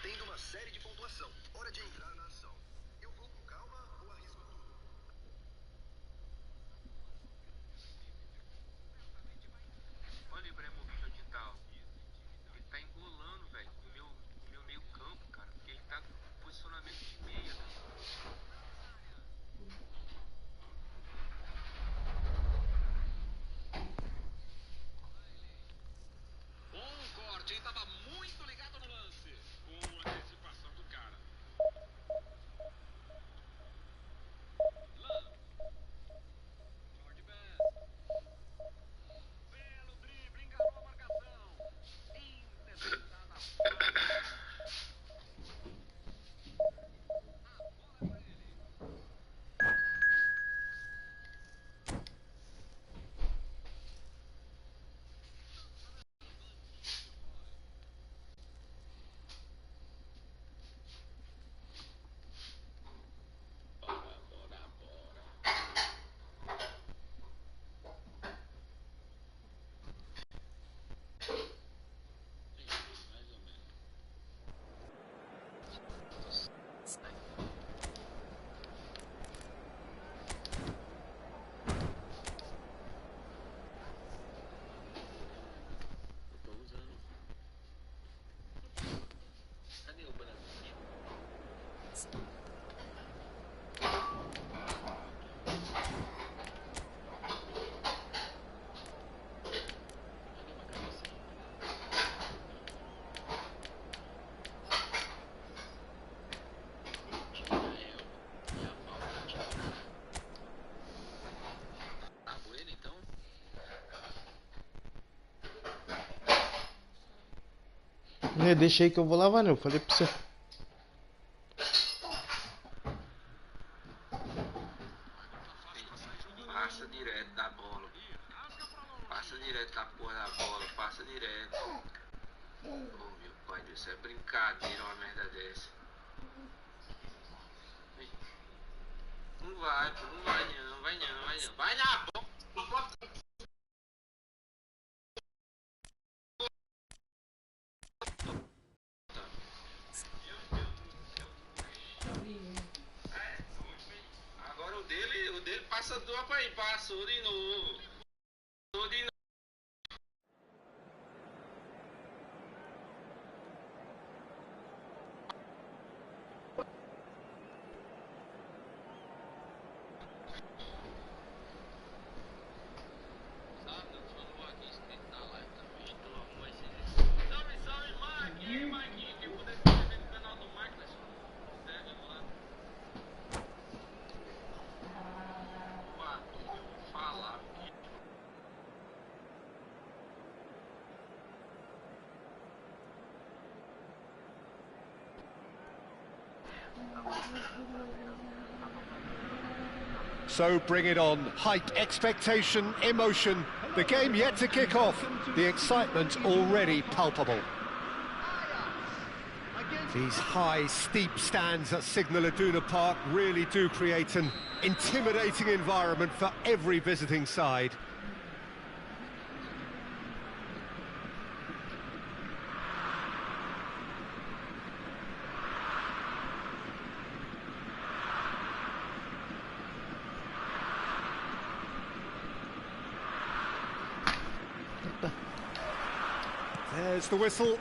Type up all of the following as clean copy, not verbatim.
tendo uma série de pontuação. Hora de entrar na ação. Eu vou com calma ou arrisco tudo? Olha o Ibrahimovic onde tá, ó. Ele tá engolando, velho, o meu meio campo, cara. Porque ele tá com posicionamento de meia, né? Bom corte, ele tava muito ligado no lance. Boa antecipação do cara. Lan. George Best. Belo drible, enganou a marcação. Interceptada fácil. A bola é pra ele. Mais ou menos. Eu tô usando. Cadê o branco? Cadê uma cabecinha? Tira ela e a falta tira. Acabou ele então? Deixa aí que eu vou lavar, né? Eu falei pra você. Passa direto da bola. Passa direto da porra da bola. Passa direto. Oh, meu pai do céu. É brincadeira uma merda dessa. Não vai, pô. Não vai não. Vai não, vai não. Vai na bola. Não pode. Agora o dele passa do pra aí. Passou de novo. Passou de novo. Sabe, falou aqui inscrito na live também. Então arruma esse. Salve, salve, Mike! Mike, quem puder se inscrever no canal do Mike, pessoal. Segue lá. Opa, eu vou falar. So bring it on. Hype, expectation, emotion. The game yet to kick off. The excitement already palpable. These high, steep stands at Signal Iduna Park really do create an intimidating environment for every visiting side. There's the whistle.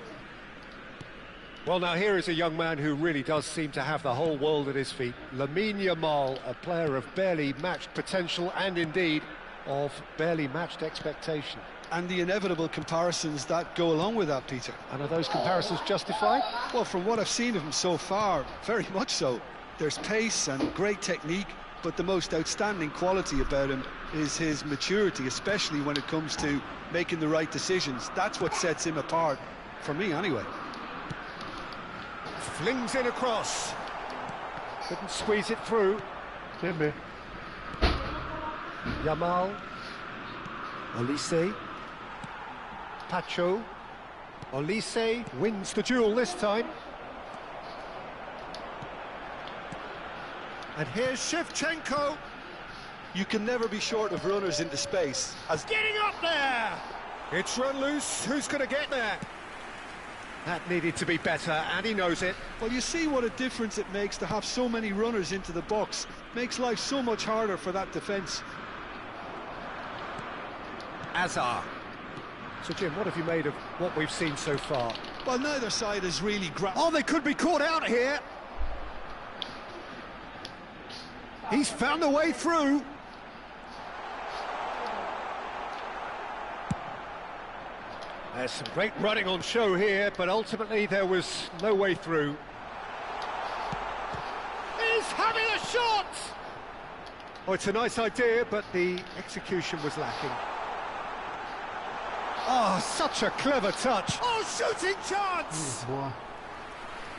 Well, now here is a young man who really does seem to have the whole world at his feet. Lamine Yamal, a player of barely matched potential and indeed of barely matched expectation. And the inevitable comparisons that go along with that, Peter. And are those comparisons justified? Well, from what I've seen of him so far, very much so. There's pace and great technique, but the most outstanding quality about him is his maturity, especially when it comes to making the right decisions. That's what sets him apart, for me anyway. Flings in across. Couldn't squeeze it through. Bebê. Yamal. Olise. Pacho. Olise wins the duel this time. And here's Shevchenko. You can never be short of runners into space. Getting up there! It's run loose. Who's going to get there? That needed to be better, and he knows it. Well, you see what a difference it makes to have so many runners into the box. Makes life so much harder for that defence. Azar. So, Jim, what have you made of what we've seen so far? Well, neither side has really grabbed... Oh, they could be caught out here. He's found a way through. There's some great running on show here, but ultimately there was no way through. He's having a shot! Oh, it's a nice idea, but the execution was lacking. Oh, such a clever touch. Oh, shooting chance! Boa.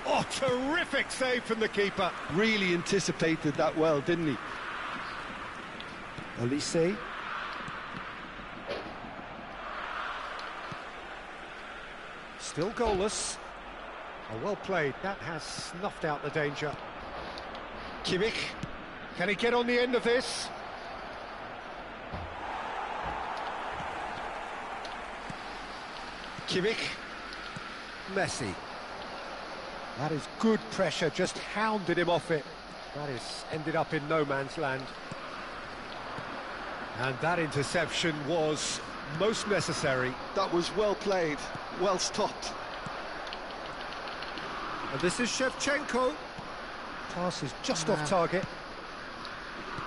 Oh, terrific save from the keeper. Really anticipated that well, didn't he? Elise. Still goalless. Oh, well played. That has snuffed out the danger. Kimmich. Can he get on the end of this? Kimmich. Messi. That is good pressure, just hounded him off it. That is ended up in no man's land. And that interception was most necessary. That was well played, well stopped. And this is Shevchenko. Pass is just off target.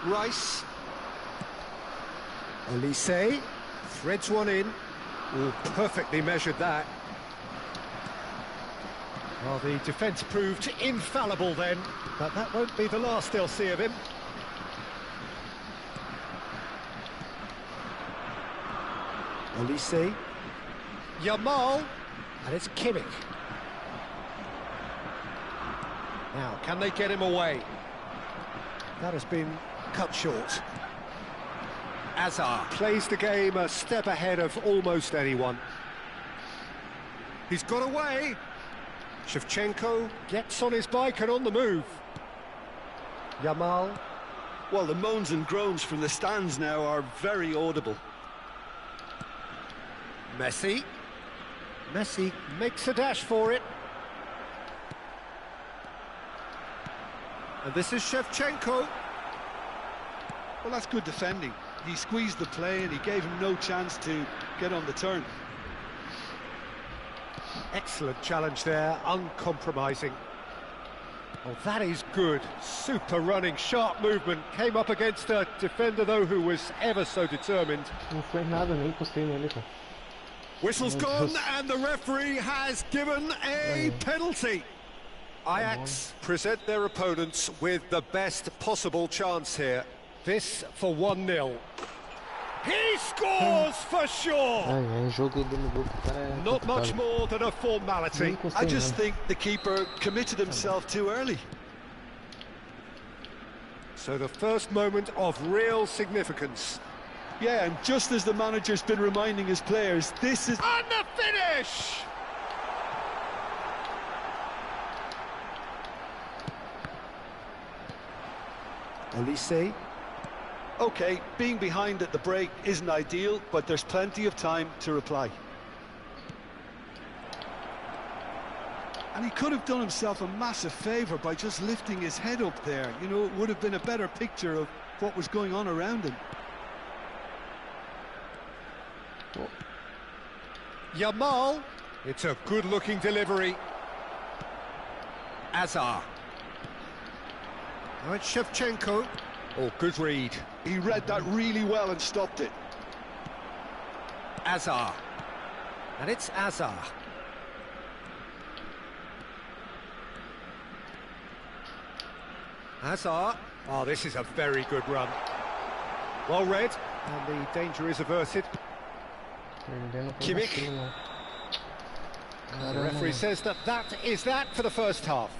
Rice. Elise threads one in. Oh, perfectly measured that. Well, the defence proved infallible then, but that won't be the last they'll see of him. Elise. Yamal. And it's Kimmich. Now, can they get him away? That has been cut short. Azar plays the game a step ahead of almost anyone. He's got away. Shevchenko gets on his bike and on the move. Yamal. Well, the moans and groans from the stands now are very audible. Messi. Messi makes a dash for it. And this is Shevchenko. Well, that's good defending. He squeezed the play and he gave him no chance to get on the turn. Excellent challenge there, uncompromising. Oh, that is good. Super running, sharp movement. Came up against a defender, though, who was ever so determined. Não foi nada, nem encostei nele, pô. Whistle's gone, and the referee has given a penalty. Ajax present their opponents with the best possible chance here. This for 1-0. He scores for sure! Ai, jogo dentro do gol, cara é Not much complicado. more than a Nem formality. encostei I just nada. think the keeper committed himself too early. So the first moment of real significance. Yeah, and just as the manager's been reminding his players, this is... And the finish! Elise. OK, being behind at the break isn't ideal, but there's plenty of time to reply. And he could have done himself a massive favour by just lifting his head up there. You know, it would have been a better picture of what was going on around him. Yamal. It's a good-looking delivery. Azar. Now it's Shevchenko. Oh, good read. He read that really well and stopped it. Azar. And it's Azar. Azar. Oh, this is a very good run. Well read, and the danger is averted. Perdendo por Kimmich. vacilo, não. The referee says that is that for the first half.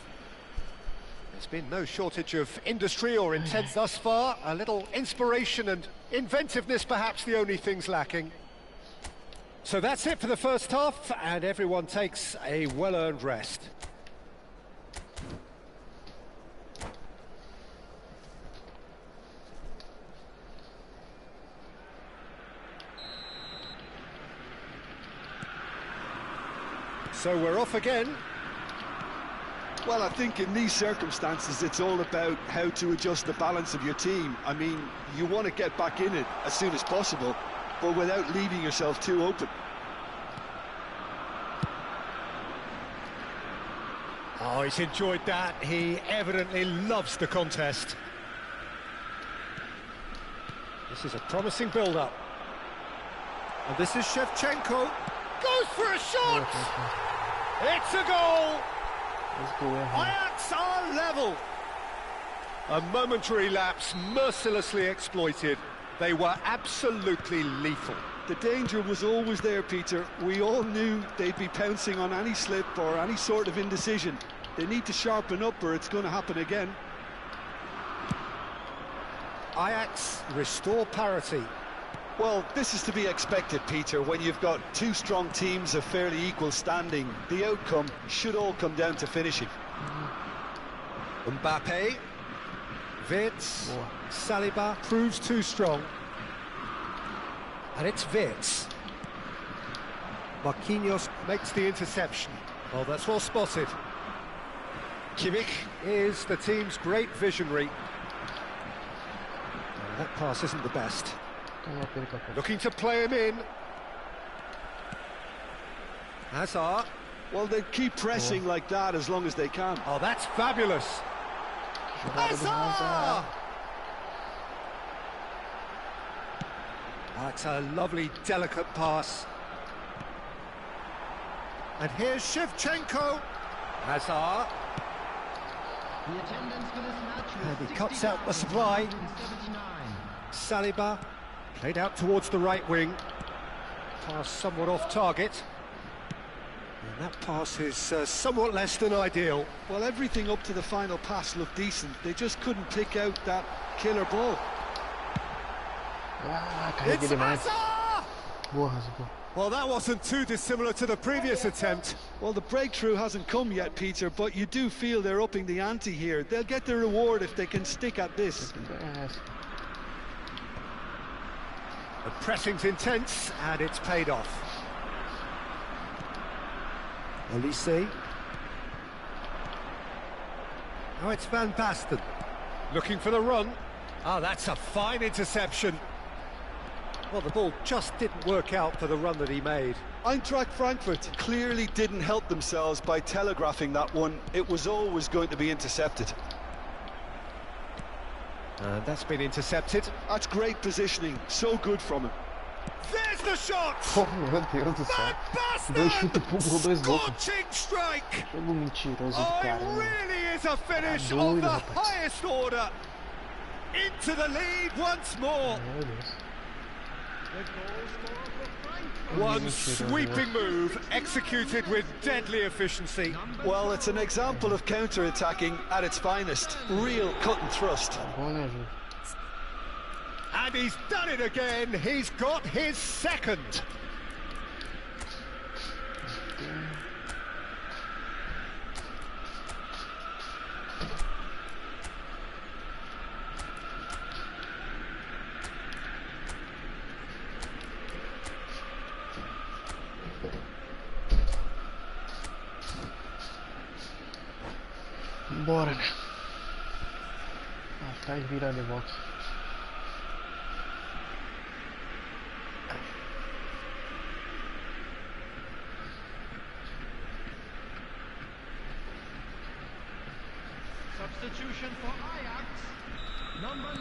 There's been no shortage of industry or intent thus far. A little inspiration and inventiveness, perhaps the only things lacking. So that's it for the first half, and everyone takes a well-earned rest. So we're off again. Well, I think in these circumstances, it's all about how to adjust the balance of your team. I mean, you want to get back in it as soon as possible, but without leaving yourself too open. Oh, he's enjoyed that. He evidently loves the contest. This is a promising build-up. And this is Shevchenko. Goes for a shot! It's a goal! Ajax are level. A momentary lapse mercilessly exploited. They were absolutely lethal. The danger was always there, Peter. We all knew they'd be pouncing on any slip or any sort of indecision. They need to sharpen up or it's going to happen again. Ajax restore parity. Well, this is to be expected, Peter, when you've got two strong teams of fairly equal standing. The outcome should all come down to finishing. Mbappe, Wirtz, Saliba proves too strong. And it's Wirtz. Marquinhos makes the interception. Oh, that's well spotted. Kimmich is the team's great visionary. Oh, that pass isn't the best. Looking to play him in. Hazard. Well, they keep pressing like that as long as they can. Oh, that's fabulous. Hazard! That's a lovely, delicate pass. And here's Shevchenko. Hazard. And he cuts out the supply. Saliba. Played out towards the right wing. Pass somewhat off target. And that pass is somewhat less than ideal. Well, everything up to the final pass looked decent. They just couldn't pick out that killer ball. It's Hazard! Well, that wasn't too dissimilar to the previous attempt. Well, the breakthrough hasn't come yet, Peter, but you do feel they're upping the ante here. They'll get their reward if they can stick at this. The pressing's intense, and it's paid off. Elise. Now it's Van Basten. Looking for the run. Oh, that's a fine interception. Well, the ball just didn't work out for the run that he made. Eintracht Frankfurt clearly didn't help themselves by telegraphing that one. It was always going to be intercepted. And that's been intercepted. That's great positioning. So good from him. There's the shot! Oh, meu Deus do céu. Dois chutes pro gol, dois gols. Scorching strike! Jogo mentiroso Oh, do cara, it né? really is a finish doido, of the rapaz. highest order. Into the lead once more. Meu Deus. One sweeping move executed with deadly efficiency. Well, it's an example of counter-attacking at its finest. Real cut and thrust. Bom, né, Ju? And he's done it again. He's got his second. Bora, né? Atrás virar de volta. Substitution for Ajax. Number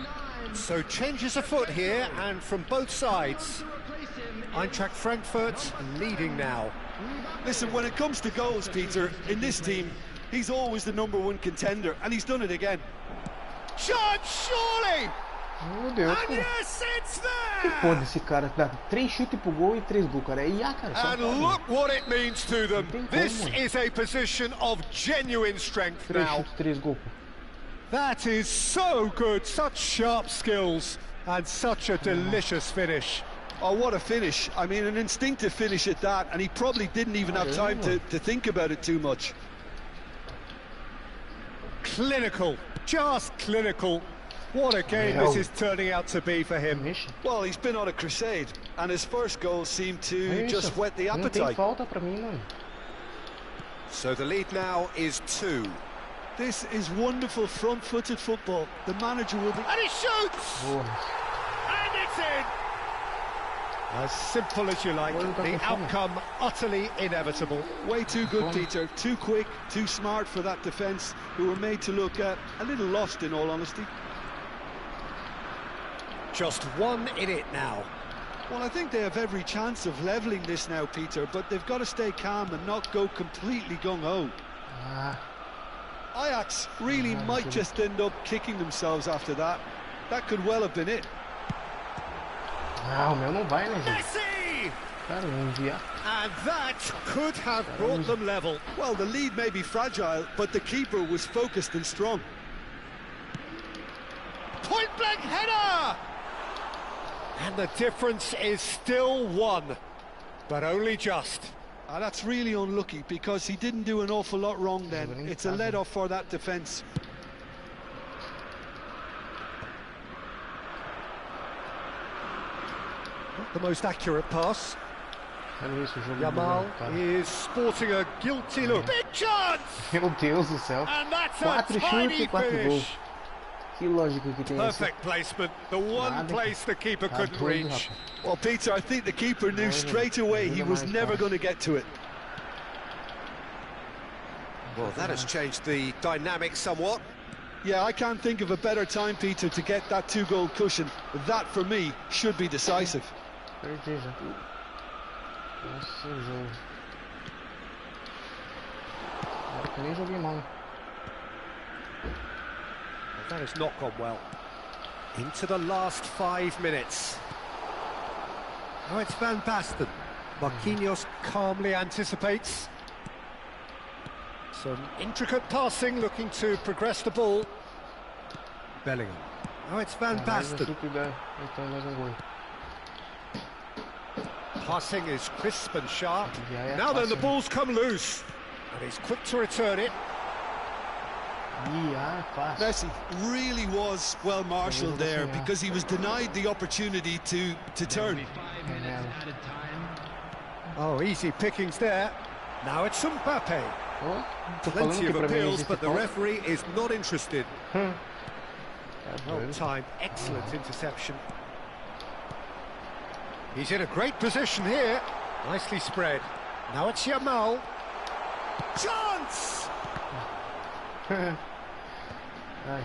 9. So changes afoot here, and from both sides. Eintracht Frankfurt leading now. Listen, when it comes to goals, Peter, in this team, he's always the #1 contender, and he's done it again. Chance, surely! Meu Deus, And cara. yes, it's Que there! pode esse cara dar 3 chutes pro gol e 3 gols, cara? É IA, cara. Só And pode. look what it means to them. Tem como, This mano. is a position of genuine strength 3 now. chutes, 3 gols. That is so good, such sharp skills, and such a delicious finish. Oh, what a finish. I mean, an instinctive finish at that, and he probably didn't even have time to think about it too much. Clinical, just clinical. What a game this is turning out to be for him. Mexe. Well, he's been on a crusade, and his first goal seemed to É isso. just whet the Não tem appetite. falta pra mim, mano. So the lead now is 2. This is wonderful front-footed football. The manager will be... And he shoots! Boa. And it's in! As simple as you like, the outcome utterly inevitable. Way too good, Peter. Too quick, too smart for that defence, who were made to look a little lost, in all honesty. Just 1 in it now. Well, I think they have every chance of levelling this now, Peter, but they've got to stay calm and not go completely gung-ho. Ah, Ajax really might just end up kicking themselves after that. That could well have been it. ah, o meu não vai, né, gente? Messi! Cara, não enviar. And that could have brought them level. Well, the lead may be fragile, but the keeper was focused and strong. Point-blank header! And the difference is still 1, but only just. That's really unlucky, because he didn't do an awful lot wrong then. It's a let-off for that defence. Not the most accurate pass. Olha isso, o jogo Yamal do cara. is sporting a guilty look. Big chance! Meu Deus do céu. And that's a 4 chutes e 4 gols. finish. Que lógica que tem isso. Perfect placement, the one Nada. place the keeper Tá couldn't todo reach. rápido. Well, Peter, I think the keeper knew straight away he was never going to get to it. Well, that has changed the dynamic somewhat. Yeah, I can't think of a better time, Peter, to get that 2-goal cushion. That, for me, should be decisive. Perdi já. Nossa, o jogo. Eu nem joguei mal. That has not gone well. Into the last 5 minutes. Now it's Van Basten. Marquinhos calmly anticipates. Some intricate passing, looking to progress the ball. Bellingham. Now it's Van Basten. Então mais gol. Passing is crisp and sharp. Yeah, Now then, the passing. ball's come loose. And he's quick to return it. Fácil. Messi really was well marshalled there, because he was denied the opportunity to turn. Oh, easy pickings there. Now it's Mbappe. Oh, tô falando Plenty que of pra mim appeals, existe but the falta. referee is not interested. Tá Well doido. timed, excellent interception. He's in a great position here. Nicely spread. Now it's Yamal. Chance! Ai, ai.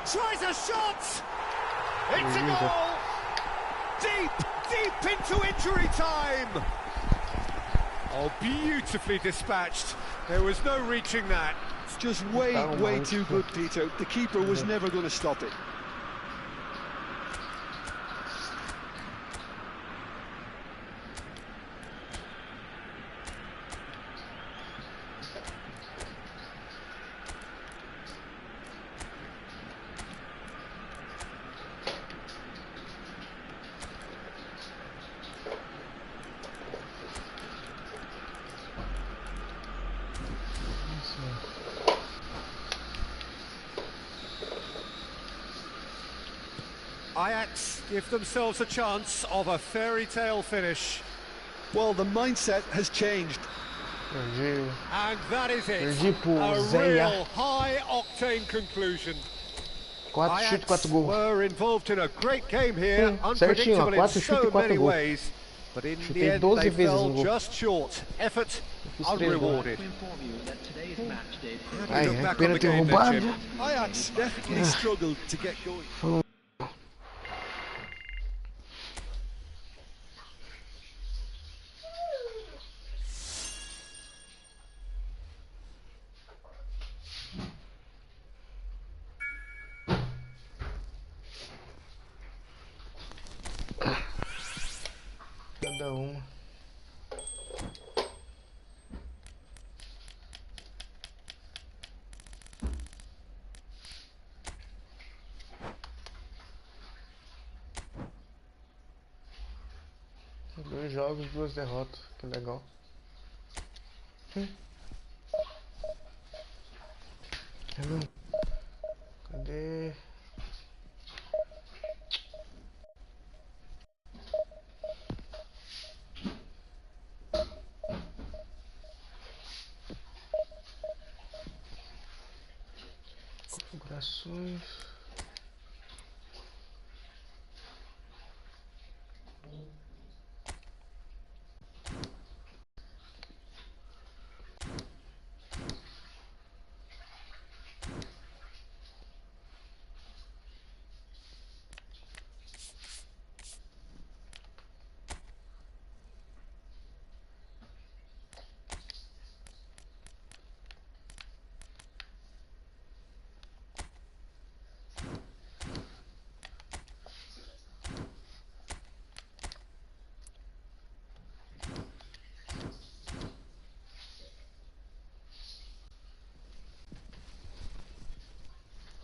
Tries a shot! It's a Easy. goal! Deep into injury time! Oh, beautifully dispatched. There was no reaching that. It's just way too good, Peter. The keeper was never going to stop it. Ajax give themselves a chance of a fairy tale finish. Well, the mindset has changed. Perdi. And that is it. Perdi por A Zeia. real high-octane conclusion. 4 chutes, 4 gols. were involved in a great game here, Certinho, ó, unpredictable in 4 chutes so e 4 many gols. ways. But in the Chutei end, 12 they vezes fell no gol. just short. Effort Fiz 3 gols. unrewarded. Ai, Look back on pena the ter game then, roubado. Jim. Ajax definitely struggled to get going. Cada uma. Dois jogos, 2 derrotas. Que legal. Cadê? Notificações.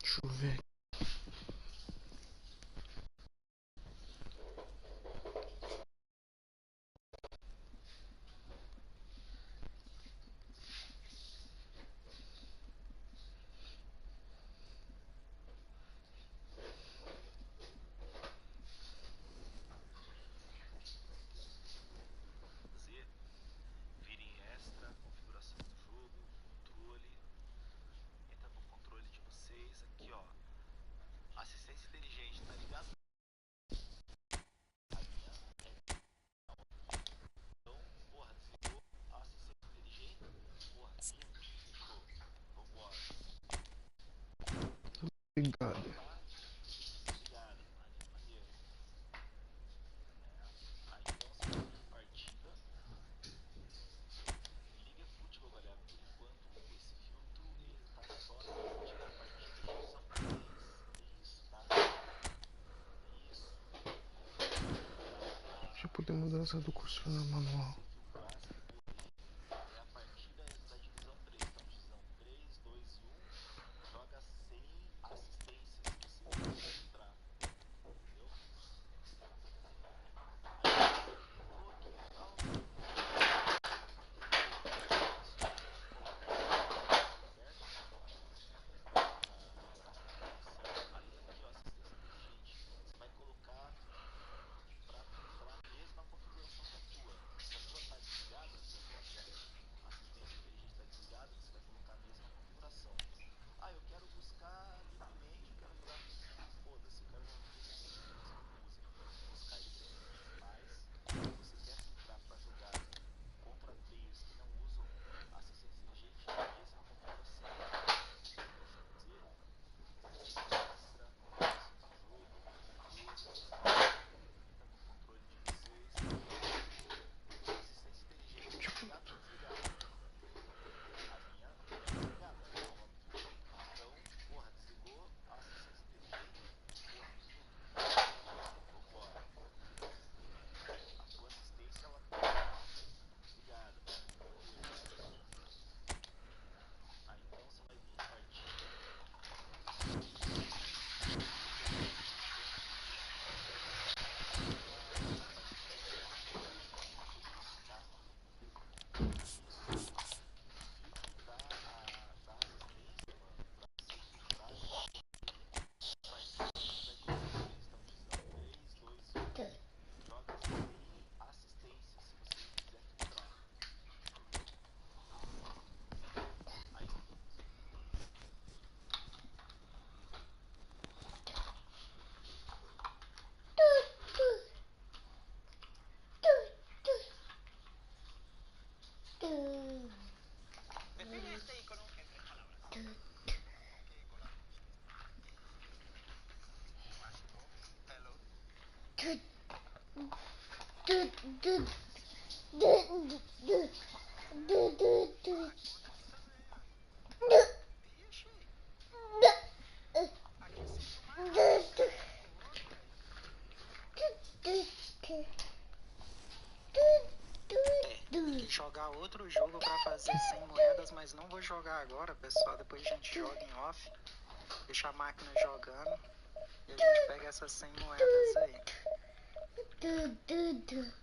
Deixa eu ver. Fazer, vira em extra, configuração do jogo, controle, entra no controle de vocês, aqui ó, assistência inteligente, tá ligado? Então, porra, desligou a assistência inteligente, porra, lindo, show, vambora. Obrigado. Obrigado, maneiro. Aí então você vai vir partida, liga efootall, galera, por enquanto esse filtro ele tá só na partida divisão 3, isso, tá? Isso. Deixa eu poder mudança do curso na manual. É a partida da divisão 3, então divisão 3, 2 e 1, joga sem assistência, se você quiser entrar, entendeu? Aí, entrou aqui e tal, aí aqui ó, assistência inteligente, você vai colocar para entrar mesmo na configuração da tua. Se a tua está desligada, se a assistência inteligente está desligada, você vai colocar a mesma configuração. Ah, eu quero buscar livremente, eu quero jogar com foda-se, eu quero jogar livremente, você não usa, buscar livremente. Mas, se você quer entrar para jogar contra players que não usam assistência inteligente, é a mesma configuração. Fazer, extra, configurações do jogo, controle, entra no controle de vocês, assistência inteligente, tá ligado ou desligado? A minha é desligada, óbvio. Então, porra, desligou a assistência inteligente, porra, lindo, vambora. A tua assistência, ela tá desligada, maneiro. Aí então você vai vir em partida, tá? Isso. Filtro da assistência, mano, pra você filtrar partida da divisão 3. Então, divisão 3, 2 e 1, joga sem assistência, se você quiser filtrar, entendeu? Aí, Define este icono entre palabras. Hello. Vixe. Aqui sinto mais raiva que o outro, velho. Tem que jogar outro jogo pra fazer 100 moedas, mas não vou jogar agora, pessoal. Depois a gente joga em off, deixa a máquina jogando e a gente pega essas 100 moedas aí.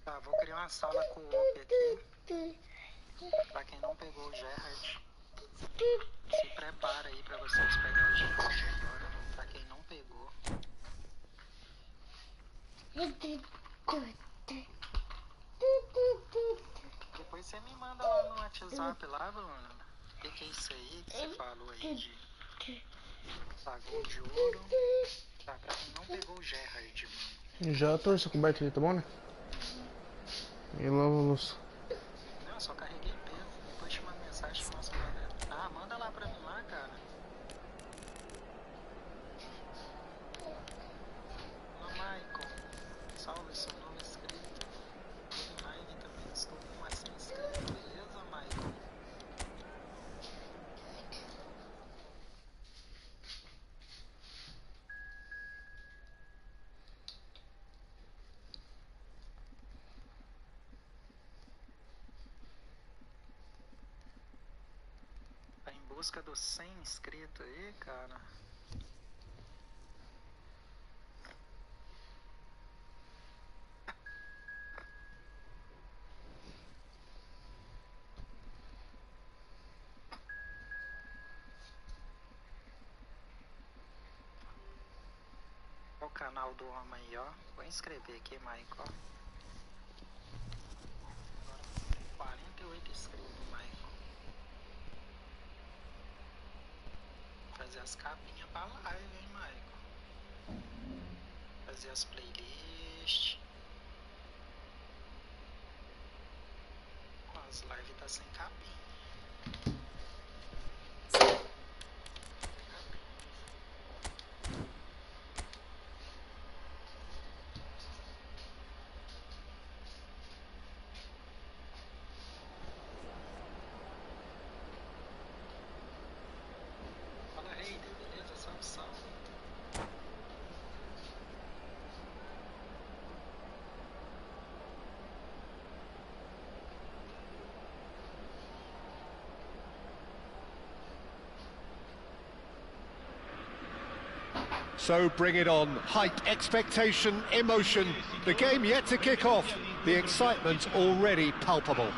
Tá, vou criar uma sala com o op aqui. Pra quem não pegou o Gerard, se prepara aí pra vocês pegar o Gerard agora. Pra quem não pegou. Depois você me manda lá no WhatsApp lá, Bruno. O que é isso aí que você falou aí de Tá, gol de ouro. Tá, pra quem não pegou o Gerrard, mano. Já torço a coberta ali, tá bom, né? E lava a louça. Não, eu só carreguei peso. Depois te mando mensagem e mostro pra galera. Ah, manda lá pra mim lá, cara. Olá, Michael. Salve, seu novo inscrito. Tô em live também, estou com uma 100 inscritos. Beleza, Michael? Tá em busca dos 100 inscritos aí, cara. Olha o canal do homem aí, ó. Vou inscrever aqui, Michael. Agora tem 48 inscritos, Michael. Fazer as capinhas pra live, hein, Michael. Fazer as playlists. Ó, as lives tá sem capinha. Fala, Reida, beleza? Salve, salve. So bring it on. Hype, expectation, emotion. The game yet to kick off. The excitement already palpable.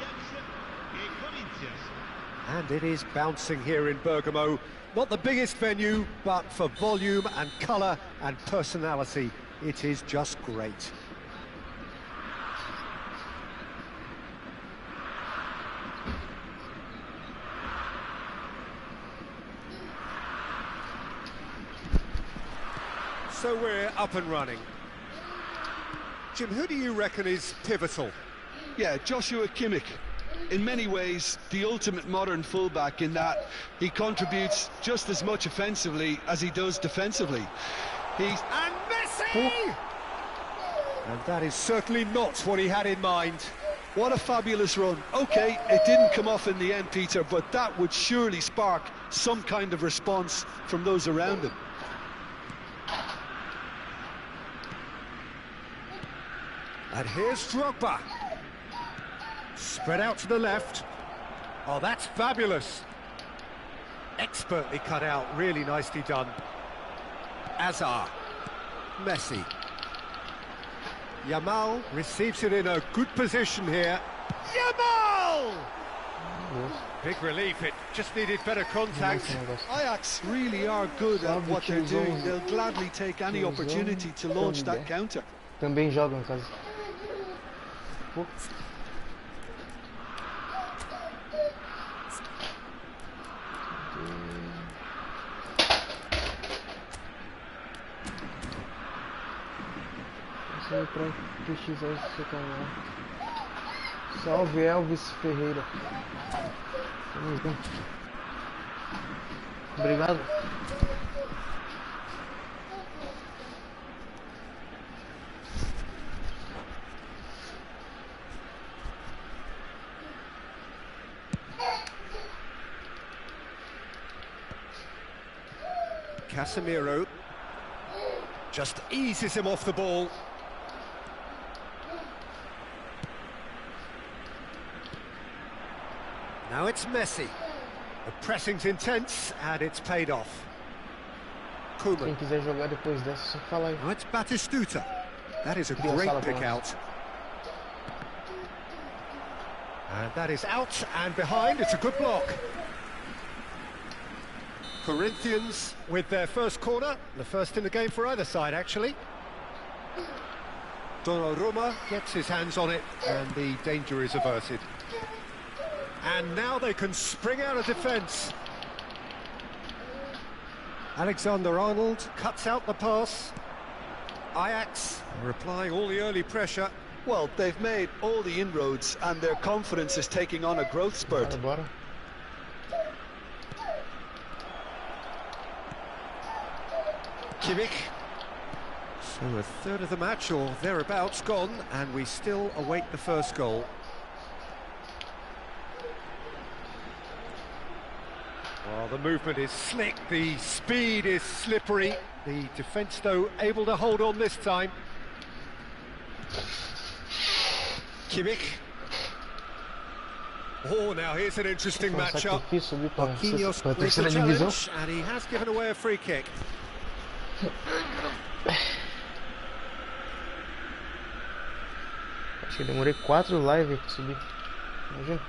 And it is bouncing here in Bergamo. Not the biggest venue, but for volume and colour and personality, it is just great. So we're up and running. Jim, who do you reckon is pivotal? Yeah, Joshua Kimmich. In many ways, the ultimate modern fullback in that he contributes just as much offensively as he does defensively. He's... And Messi! And that is certainly not what he had in mind. What a fabulous run. OK, it didn't come off in the end, Peter, but that would surely spark some kind of response from those around him. And here's Drogba. Spread out to the left. Oh, that's fabulous. Expertly cut out, really nicely done. Azar. Messi. Yamal receives it in a good position here. Yamal! Big relief, it just needed better contact. Ajax really are good at what they're doing. They'll gladly take any opportunity to launch that counter. Também jogam em casa. Pô. Só pra pesquisar esse seu canal. Salve Elvis Ferreira. Tamo junto. Obrigado. Casemiro just eases him off the ball. Now it's Messi. The pressing's intense and it's paid off. Quem Koeman. quiser jogar depois dessa, só fala aí. Now it's Batistuta. That is a Cria great sala pra pick nós. out. And that is out and behind. It's a good block. Corinthians with their first corner, the first in the game for either side actually. Donnarumma gets his hands on it and the danger is averted. And now they can spring out of defence. Alexander-Arnold cuts out the pass. Ajax are applying all the early pressure. Well, they've made all the inroads and their confidence is taking on a growth spurt. Bora. Kimmich. So a third of the match or thereabouts gone, and we still await the first goal. Well, the movement is slick, the speed is slippery. The defence, though, able to hold on this time. Kimmich. Oh, now here's an interesting matchup. Marquinhos Pra leads the terceira divisão. challenge, and he has given away a free kick. Acho que eu demorei 4 lives pra subir. Imagina.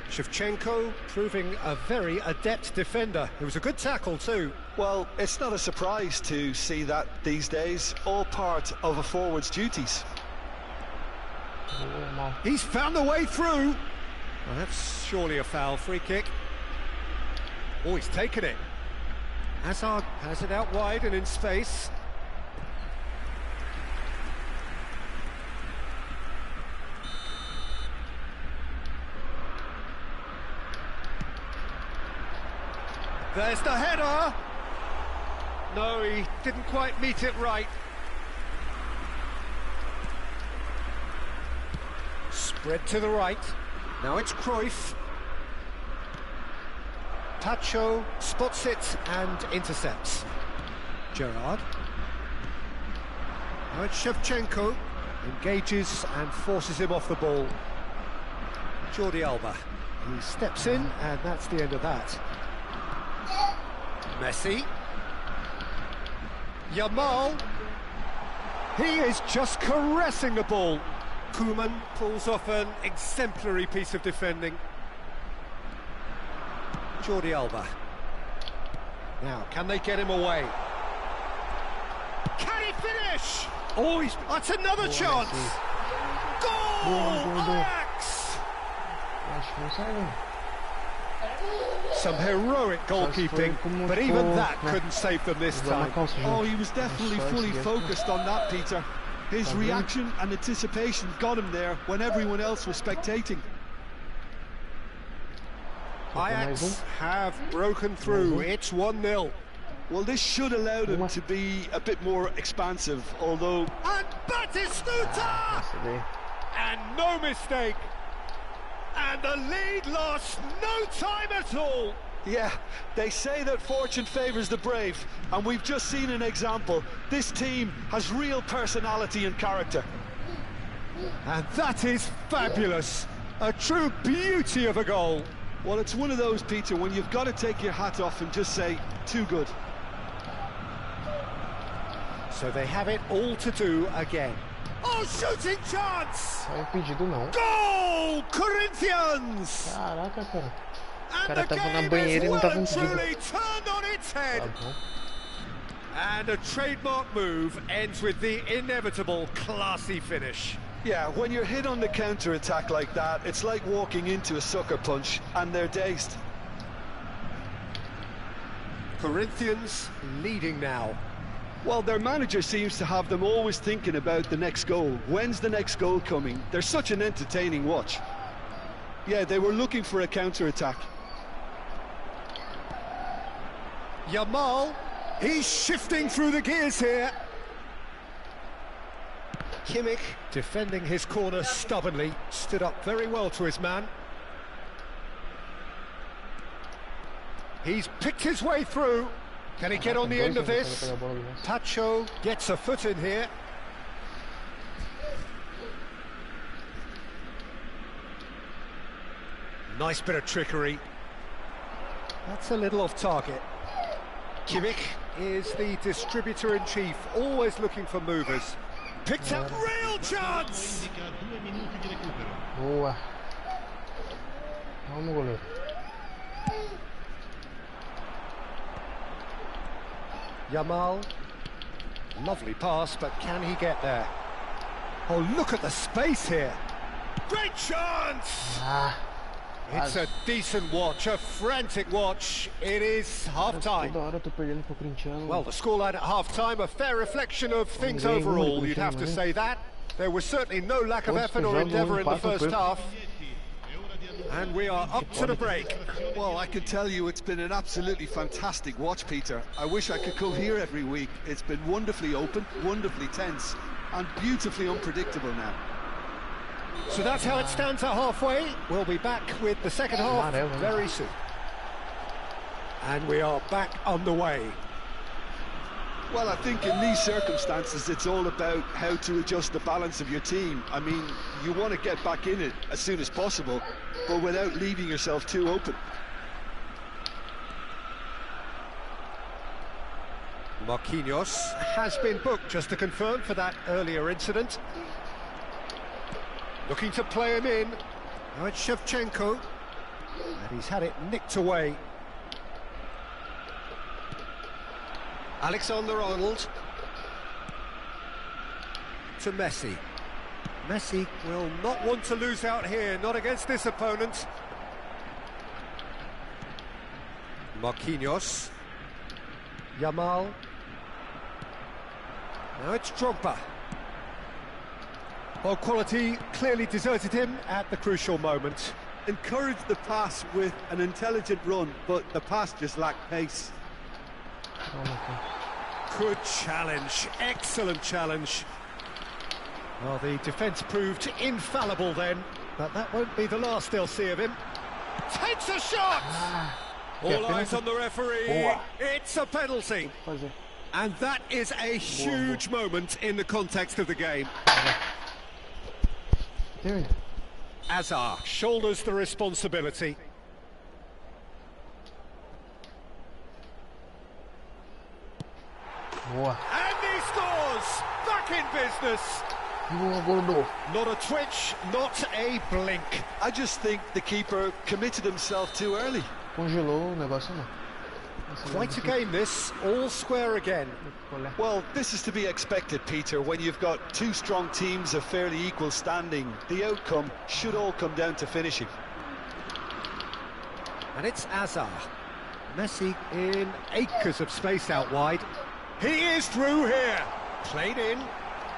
Shevchenko proving a very adept defender. It was a good tackle too. Well, it's not a surprise to see that these days, all part of a forward's duties. He's found the way through. Well, that's surely a foul. Free kick. Oh, he's taken it. Hazard has it out wide and in space. There's the header. No, he didn't quite meet it right. Spread to the right. Now it's Cruyff. Pacho spots it and intercepts. Gerrard. Now it's Shevchenko. Engages and forces him off the ball. Jordi Alba. He steps in and that's the end of that. Messi. Yamal. He is just caressing the ball. Koeman pulls off an exemplary piece of defending. Jordi Alba. Now, can they get him away? Can he finish? Oh, that's another chance. Goal! Ajax! Some heroic goalkeeping, but even that couldn't save them this time. Oh, he was definitely fully focused on that, Peter. His reaction and anticipation got him there when everyone else was spectating. Ajax have broken through. It's 1-0. Well, this should allow them to be a bit more expansive, although... And Batistuta! And no mistake. And the lead lost no time at all. Yeah, they say that fortune favours the brave, and we've just seen an example. This team has real personality and character. And that is fabulous. A true beauty of a goal. Well, it's one of those, Peter, when you've got to take your hat off and just say, too good. So they have it all to do again. Oh, shooting chance! Goal! Corinthians! Caraca, cara. And Cara the tava na game banheira e is não well tava and conseguindo. truly turned on its head. Tá bom. And a trademark move ends with the inevitable classy finish. Yeah, when you're hit on the counter-attack like that, it's like walking into a sucker punch, and they're dazed. Corinthians leading now. Well, their manager seems to have them always thinking about the next goal. When's the next goal coming? They're such an entertaining watch. Yeah, they were looking for a counter-attack. Yamal, he's shifting through the gears here. Kimmich, defending his corner stubbornly, stood up very well to his man. He's picked his way through. Can he get on the end of this? Pacho gets a foot in here. Nice bit of trickery. That's a little off target. Kimmich is the distributor-in-chief, always looking for movers. Picked up real chance! Boa. Vamos, goleiro. Yamal. Lovely pass, but can he get there? Oh, look at the space here. Great chance! Ah, It's a decent watch, a frantic watch. It is half-time. Toda hora eu tô perdendo pro corintiano. Well, the scoreline at half-time, a fair reflection of things Ninguém overall, muito you'd have to corintiano, say that. There was certainly no lack of Todos effort or jogam endeavour in the empatam first com ele. half. And we are up to the break. Well, I can tell you it's been an absolutely fantastic watch, Peter. I wish I could come here every week. It's been wonderfully open, wonderfully tense, and beautifully unpredictable now. So that's how it stands at halfway. We'll be back with the second half very soon. And we are back on the way. Well, I think in these circumstances, it's all about how to adjust the balance of your team. I mean, you want to get back in it as soon as possible, but without leaving yourself too open. Marquinhos has been booked, just to confirm, for that earlier incident. Looking to play him in. Now it's Shevchenko. And he's had it nicked away. Alexander-Arnold. To Messi. Messi will not want to lose out here, not against this opponent. Marquinhos. Yamal. Now it's Drogba. Well, quality clearly deserted him at the crucial moment. Encouraged the pass with an intelligent run, but the pass just lacked pace. Good challenge, excellent challenge. Well, the defence proved infallible then, but that won't be the last they'll see of him. Takes a shot! All eyes on the referee. It's a penalty. And that is a huge moment in the context of the game. Azar shoulders the responsibility. And he scores! Back in business! Not a twitch, not a blink. I just think the keeper committed himself too early. Congelou o negócio não. Quite a game this, all square again. Well, this is to be expected, Peter, when you've got two strong teams of fairly equal standing. The outcome should all come down to finishing. And it's Azar. Messi in acres of space out wide. He is through here. Played in.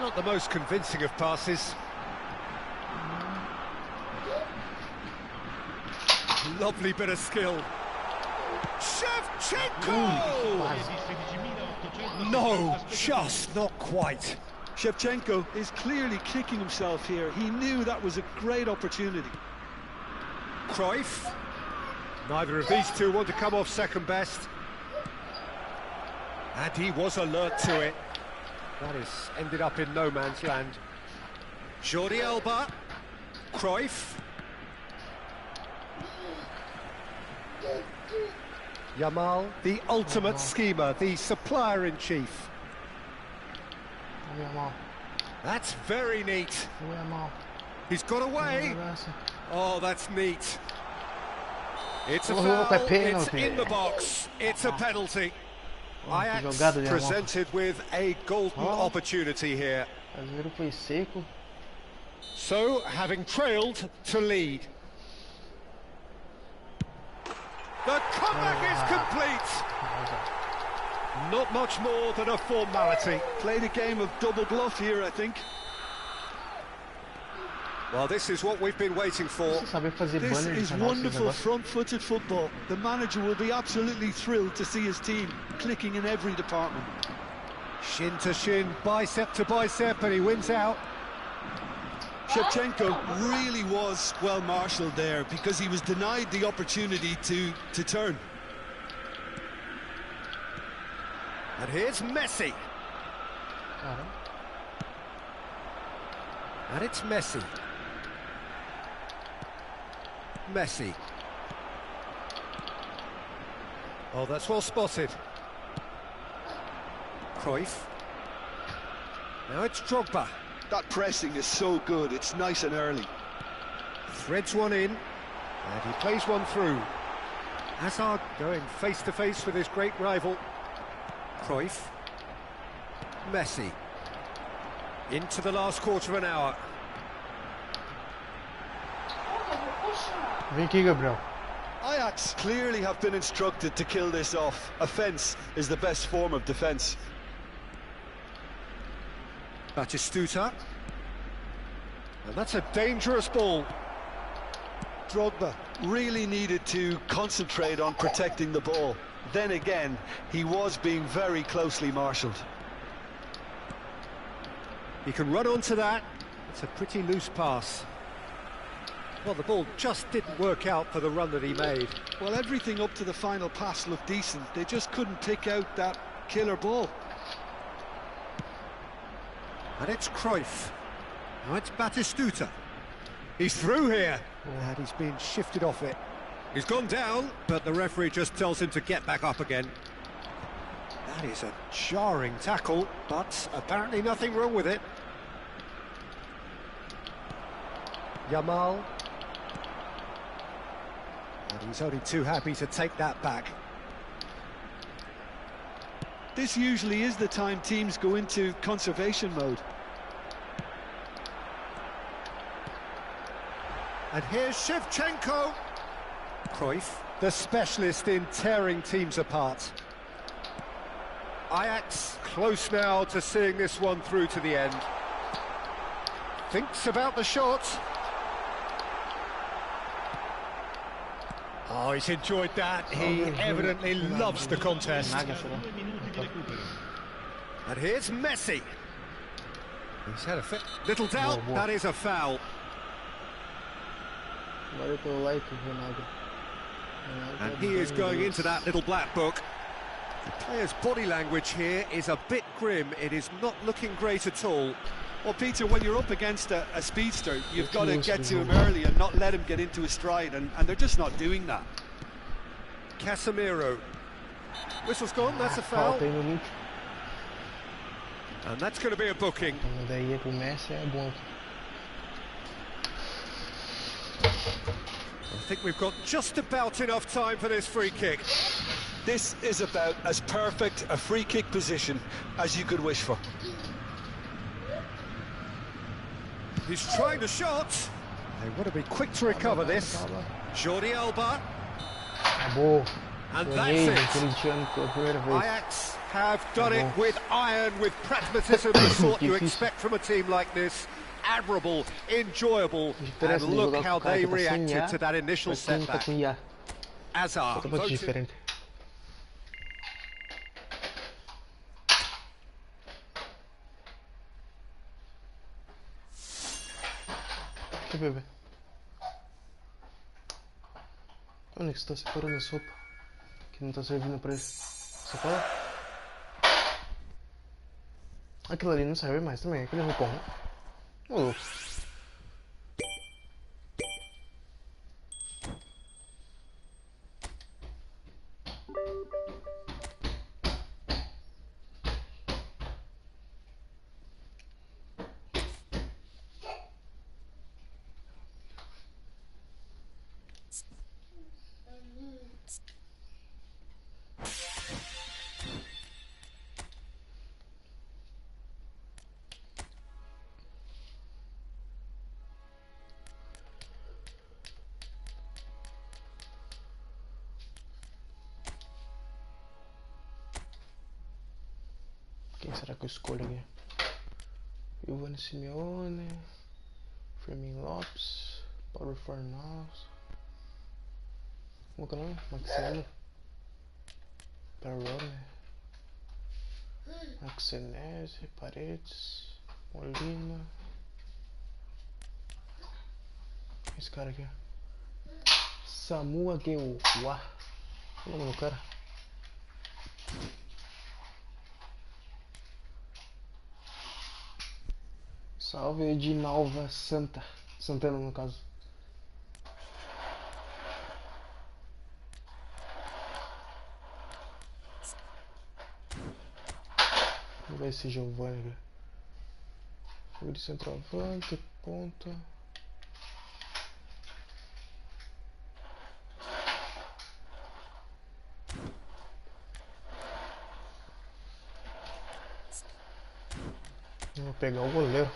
Not the most convincing of passes. Lovely bit of skill. Shevchenko! No, just not quite. Shevchenko is clearly kicking himself here. He knew that was a great opportunity. Cruyff. Neither of these two want to come off second best. And he was alert to it. That has ended up in no man's land. Jordi Alba. Cruyff. Yamal, the ultimate schemer, the supplier-in-chief. That's very neat. He's got away. Oh, that's neat. It's a foul, it's in the box, it's a penalty. Ajax presented with a golden opportunity here. So, having trailed to lead. The comeback is complete. Not much more than a formality. Played a game of double bluff here, I think. Well, this is what we've been waiting for. This is wonderful front-footed football. The manager will be absolutely thrilled to see his team clicking in every department. Shin to shin, bicep to bicep, and he wins out. Shevchenko really was well marshalled there because he was denied the opportunity to turn. And here's Messi. And it's Messi. Messi. Oh, that's well spotted. Cruyff. Now it's Drogba. That pressing is so good, it's nice and early. Threads one in, and he plays one through. Hazard going face-to-face with his great rival. Cruyff. Messi. Into the last quarter of an hour. Vem aqui, Gabriel. Ajax clearly have been instructed to kill this off. Offence is the best form of defence. Batistuta. And that's a dangerous ball. Drogba really needed to concentrate on protecting the ball. Then again, he was being very closely marshalled. He can run onto that. It's a pretty loose pass. Well, the ball just didn't work out for the run that he made. Well, everything up to the final pass looked decent. They just couldn't pick out that killer ball. And it's Cruyff. Now it's Batistuta. He's through here. And he's been shifted off it. He's gone down, but the referee just tells him to get back up again. That is a jarring tackle, but apparently nothing wrong with it. Yamal. And he's only too happy to take that back. This usually is the time teams go into conservation mode. And here's Shevchenko. Cruyff, the specialist in tearing teams apart. Ajax close now to seeing this one through to the end. Thinks about the shot. Oh, he's enjoyed that. He evidently loves the contest. And here's Messi. He's had a little doubt. That is a foul. And he is going into that little black book. The player's body language here is a bit grim. It is not looking great at all. Well, Peter, when you're up against a speedster, you've got to get to him early and not let him get into his stride, and they're just not doing that. Casemiro. Whistle's gone, that's a foul. And that's going to be a booking. I think we've got just about enough time for this free kick. This is about as perfect a free kick position as you could wish for. He's trying the shot. They want to be quick to recover this. Jordi Alba. And that's it. Ajax have done it with iron, with pragmatism, the sort you expect from a team like this. Admirable, enjoyable, and look how they reacted to that initial setback. Azar voted. Que bebê? Onde é que você está separando a sopa? Que não está servindo para ele. Separa? Aquilo ali não serve mais também, aquele roupão. Ô louco. Quem será que eu escolho aqui? Giovanni Simeone, Fermin Lopes, Paulo Fornals. Como é que é o nome? Maxeno, Perrone, Maxenese, Paredes, Molina. Esse cara aqui, Samu Aguewa. Qual é o nome do cara? Salve Edinalva Santana no caso. Vamos ver esse Giovanni aqui. Jogo de centroavante, ponta. Vou pegar o goleiro.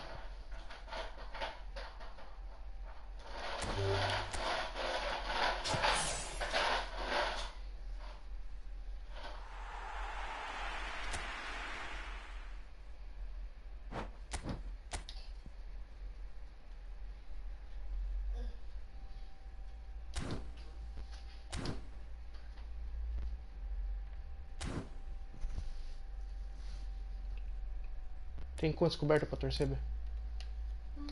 Tem quantas cobertas pra torcer, B? Uma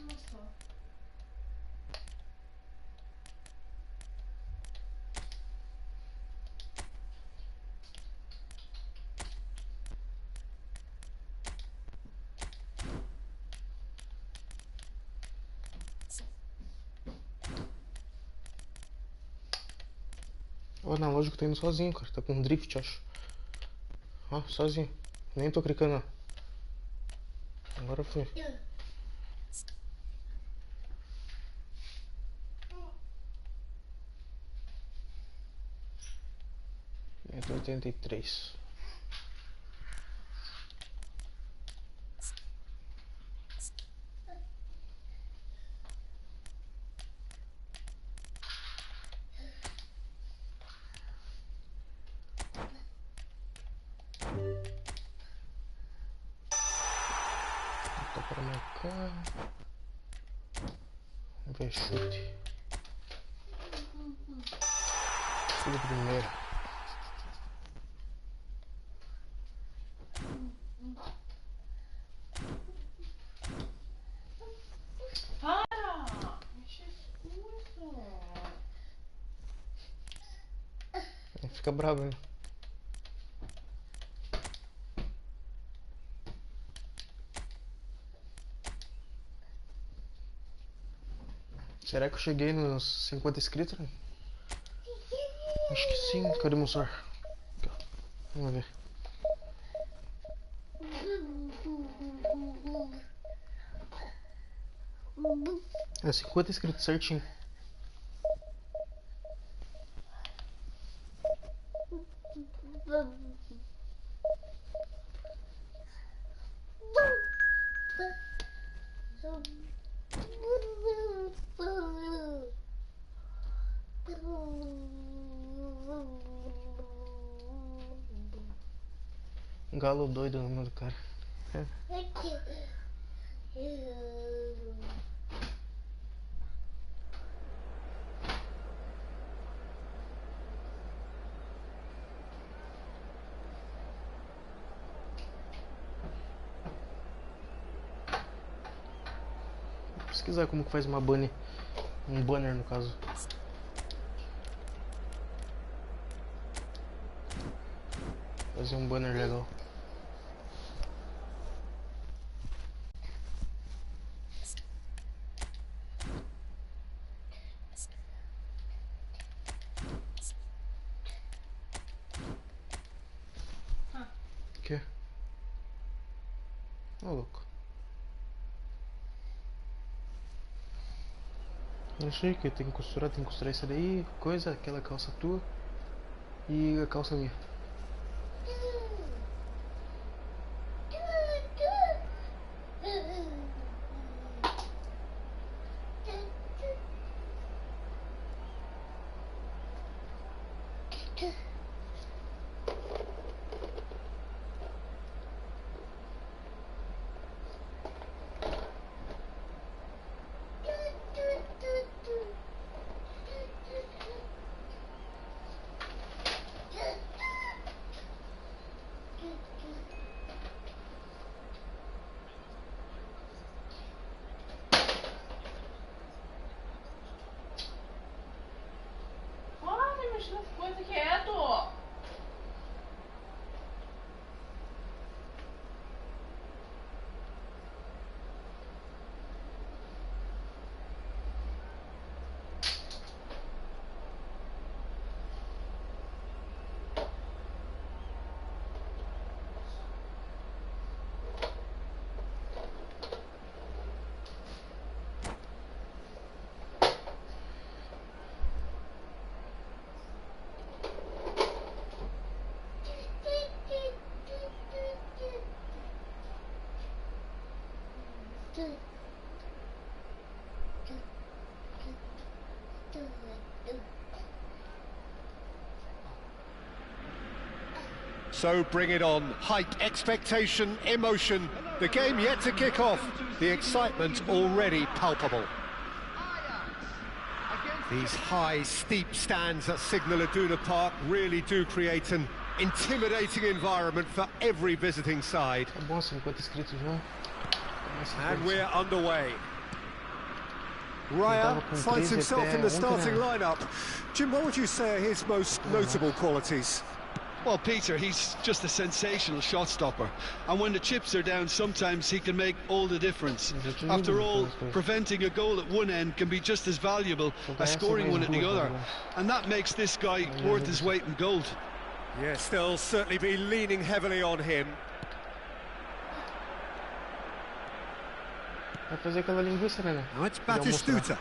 só. O analógico tá indo sozinho, cara. Tá com drift, acho. Ó, sozinho. Nem tô clicando, ó. Agora foi. 183. Tá para marcar. Vamos ver chute. Chute primeiro. Para! Mexe isso. Fica bravo, né? Será que eu cheguei nos 50 inscritos? Né? Acho que sim. Cadê o celular? Aqui, ó. Vamos ver. É 50 inscritos certinho. Galo doido no nome do cara. É. Vou pesquisar como que faz uma banner. Um banner no caso. Fazer um banner legal. Que? Ô, louco. Eu achei que tem que costurar isso daí, coisa, aquela calça tua e a calça minha. Para, mexe nas coisas quieto. So bring it on. Hype, expectation, emotion. The game yet to kick off. The excitement already palpable. These high, steep stands at Signal Iduna Park really do create an intimidating environment for every visiting side. Tá bom, 50 inscritos já. And we're underway. Raya finds himself in the starting lineup. Jim, what would you say are his most notable qualities? Well, Peter, he's just a sensational shot stopper. And when the chips are down, sometimes he can make all the difference. After all, preventing a goal at one end can be just as valuable as scoring one at the other. And that makes this guy worth his weight in gold. Yes, they'll certainly be leaning heavily on him. Vai fazer aquela linguiça, né? Now it's Batistuta.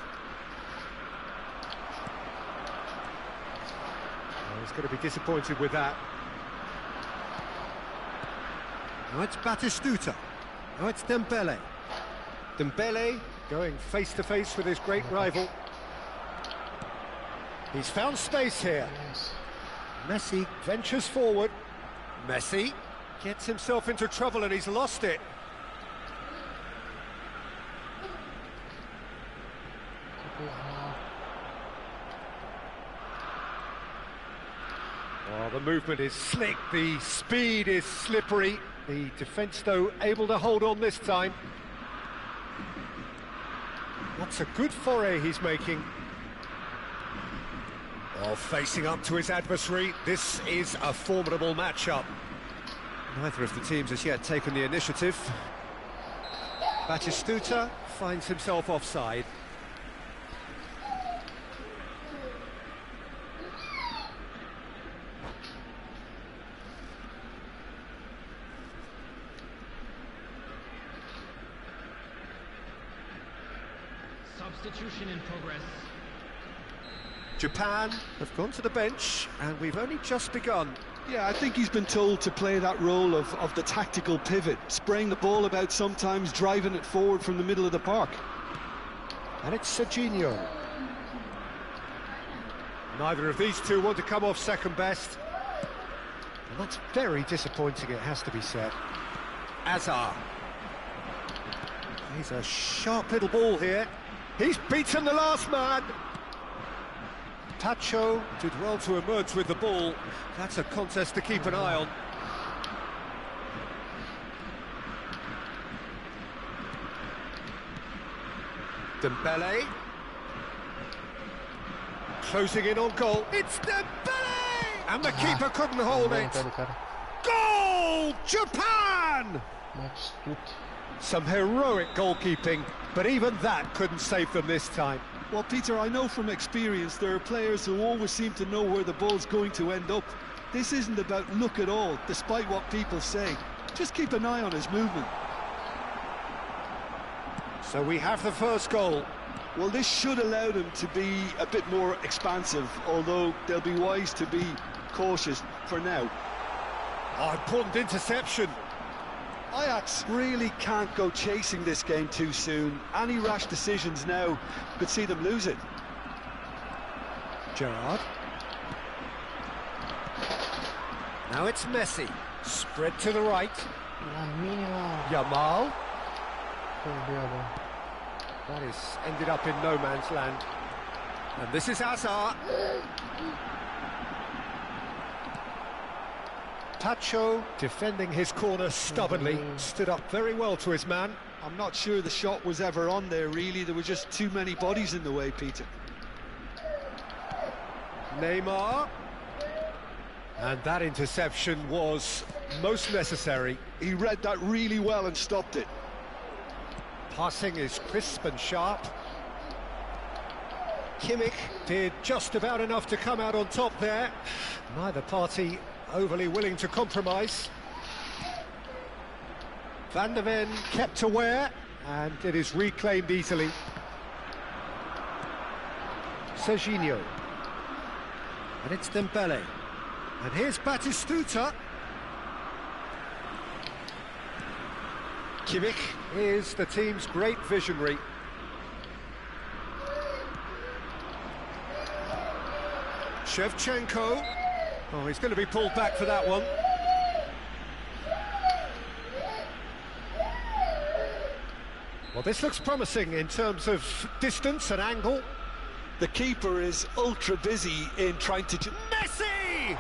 He's going to be disappointed with that. Now it's Batistuta. Now it's Dembele. Dembele going face to face with his great rival. He's found space here. Yes. Messi ventures forward. Messi gets himself into trouble and he's lost it. Oh, the movement is slick, the speed is slippery. The defence, though, able to hold on this time. That's a good foray he's making. Oh, facing up to his adversary, this is a formidable matchup. Neither of the teams has yet taken the initiative. Batistuta finds himself offside. Substitution in progress. Japan have gone to the bench, and we've only just begun. Yeah, I think he's been told to play that role of the tactical pivot, spraying the ball about sometimes, driving it forward from the middle of the park. And it's Subindo. Neither of these two want to come off second best. And that's very disappointing, it has to be said. Azar. He's a sharp little ball here. He's beaten the last man. Tacho did well to emerge with the ball. That's a contest to keep an eye on. Dembele. Closing in on goal. It's Dembele! And the keeper couldn't hold it. Goal! Japan! Match good. Some heroic goalkeeping, but even that couldn't save them this time. Well, Peter, I know from experience there are players who always seem to know where the ball's going to end up. This isn't about luck at all, despite what people say. Just keep an eye on his movement. So we have the first goal. Well, this should allow them to be a bit more expansive, although they'll be wise to be cautious for now. Oh, important interception. Ajax really can't go chasing this game too soon. Any rash decisions now could see them lose it. Gerrard. Now it's Messi. Spread to the right. Yamal. That is ended up in no man's land. And this is Hazard. Tacho, defending his corner stubbornly, stood up very well to his man. I'm not sure the shot was ever on there, really. There were just too many bodies in the way, Peter. Neymar. And that interception was most necessary. He read that really well and stopped it. Passing is crisp and sharp. Kimmich did just about enough to come out on top there. Neither party overly willing to compromise. Van der Ven kept aware, and it is reclaimed easily. Serginho. And it's Dembele. And here's Batistuta. Kimmich is the team's great visionary. Shevchenko. Oh, he's going to be pulled back for that one. Well, this looks promising in terms of distance and angle. The keeper is ultra busy in trying to... Messi!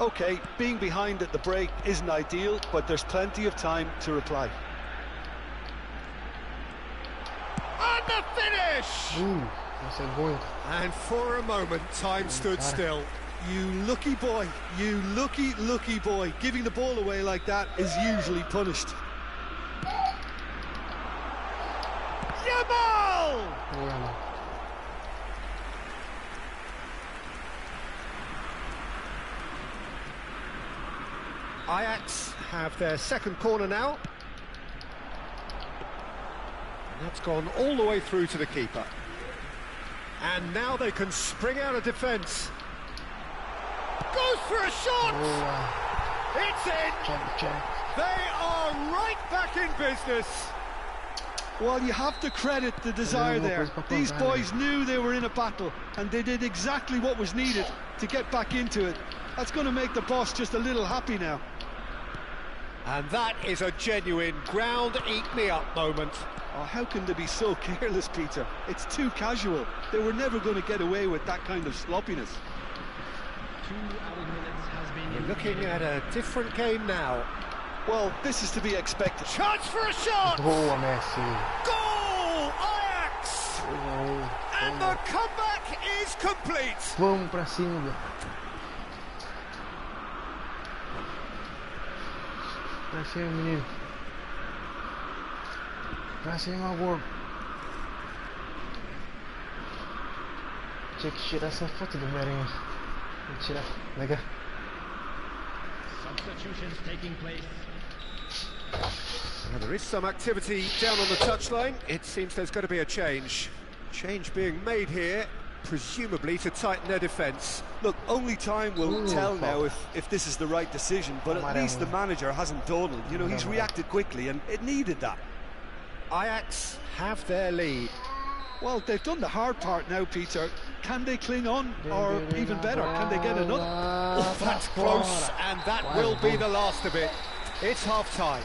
OK, being behind at the break isn't ideal, but there's plenty of time to reply. And the finish! Esse é gol. And for a moment, time stood still. You lucky boy, you lucky boy. Giving the ball away like that is usually punished. Yamal! Boa, Ajax have their second corner now. And that's gone all the way through to the keeper. And now they can spring out of defence. Goes for a shot! boa. It's in! Check. They are right back in business. Well, you have to credit the desire there. These boys knew they were in a battle, and they did exactly what was needed to get back into it. That's going to make the boss just a little happy now. And that is a genuine ground-eat-me-up moment. Oh, how can they be so careless, Peter? It's too casual. They were never going to get away with that kind of sloppiness. 2 added minutes has been We're looking at a different game now. Well, this is to be expected. Chance for a shot! Boa, Messi. Goal! Ajax! And the comeback is complete. Vamos pra cima. Pra cima, menino. Pra cima, gordo. Tinha que tirar essa foto do Homem-Aranha. Tirar. Legal. substitutions taking place. Well, there is some activity down on the touchline. It seems there's going to be a change. Change being made here, presumably to tighten their defence. Look, only time will tell now if this is the right decision, but at least the manager hasn't dawdled. You know, he's reacted quickly, and it needed that. Ajax have their lead. Well, they've done the hard part now, Peter. Can they cling on, or even better, can they get another? Oh, that's close, and that will be the last of it. It's half-time.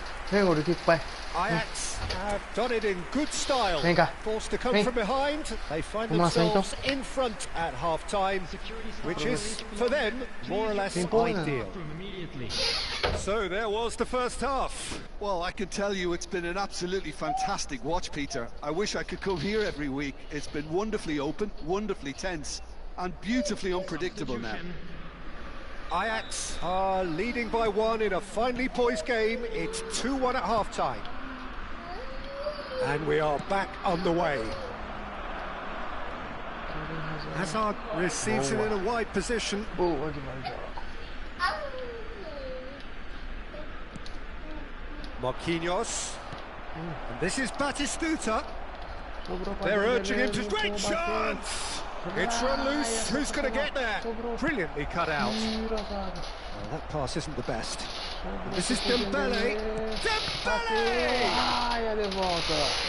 Ajax have done it in good style. Forced to come from behind, they find themselves in front at half-time, which is, for them, more or less ideal. So there was the first half. Well, I can tell you it's been an absolutely fantastic watch, Peter. I wish I could come here every week. It's been wonderfully open, wonderfully tense, and beautifully unpredictable now. Ajax are leading by 1 in a finely poised game. It's 2-1 at half-time. And we are back on the way. Hazard receives it in a wide position. Marquinhos. And this is Batistuta. They're urging him to great chance. It's run loose. Who's going to get there? Brilliantly cut out. Well, that pass isn't the best. And this is Dembele. Dembele!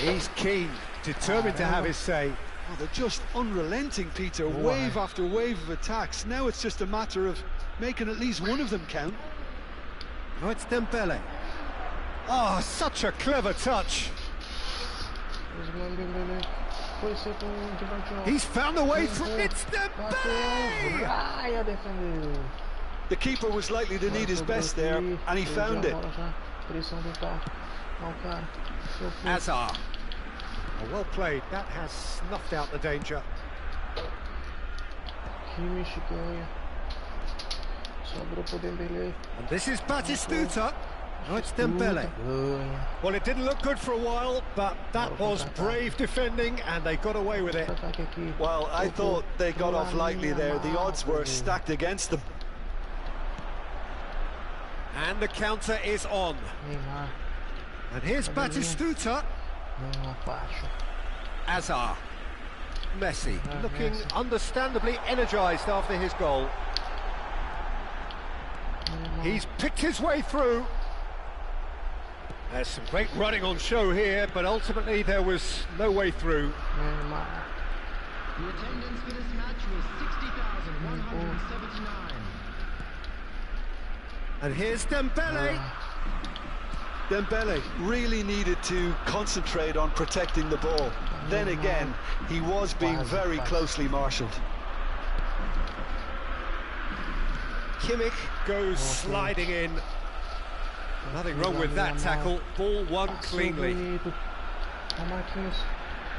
He's keen, determined to have his say. Oh, they're just unrelenting, Peter. Wave after wave of attacks. Now it's just a matter of making at least one of them count. Now it's Dembele. Oh, such a clever touch. He's found a way through. It's Dembele! The keeper was likely to need his best there, and he found it. Hazard. Oh, well played. That has snuffed out the danger. And this is Batistuta. Oh, it's Dembele. Well, it didn't look good for a while, but that was brave defending, and they got away with it. Well, I thought they got off lightly there. The odds were stacked against them. And the counter is on. And here's Batistuta. Hazard. Messi, looking understandably energised after his goal. He's picked his way through. There's some great running on show here, but ultimately there was no way through. The attendance for this match was 60,179. And here's Dembele. Dembele really needed to concentrate on protecting the ball. Then again, he was being very closely marshalled. Kimmich goes sliding in. Nothing wrong with that tackle. Ball won cleanly.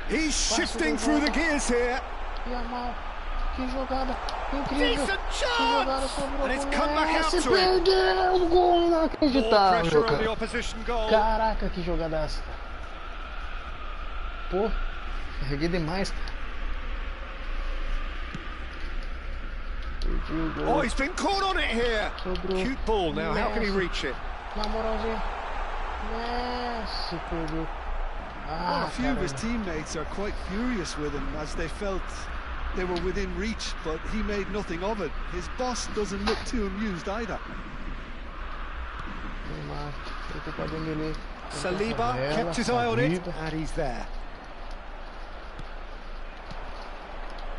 He's shifting through the gears here. Que jogada incrível. Decent Que jogada chance! sobrou And it's pro come back out Messi. to him. Perdeu o gol More inacreditável, pressure on the cara. opposition goal. Caraca, que jogadaça. Pô, carreguei demais. Perdi o Oh, gol. he's been caught on it here. Sobrou. Cute ball now. How can he reach it? Na moralzinha. Messi perdeu. Well, a few of his caramba. teammates are quite furious with him as they felt they were within reach, but he made nothing of it. His boss doesn't look too amused either. Neymar, tentou pra Dembélé. Saliba kept his eye on it, and he's there.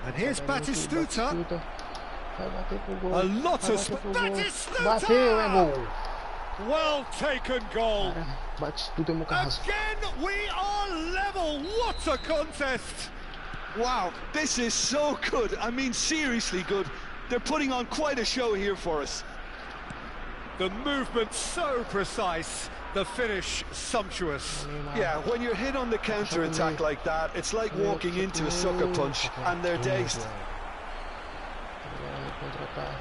And here's Batistuta. Vai bater pro gol. A lot Vai of bater pro gol. Batistuta! Bateu, é gol. Well taken goal. Cara, Batistuta é meu carrasco. Again, we are level. What a contest! Wow, this is so good. I mean, seriously good. They're putting on quite a show here for us. The movement so precise, the finish sumptuous. Yeah, when you're hit on the counter-attack like that, it's like walking into a sucker punch and they're dazed.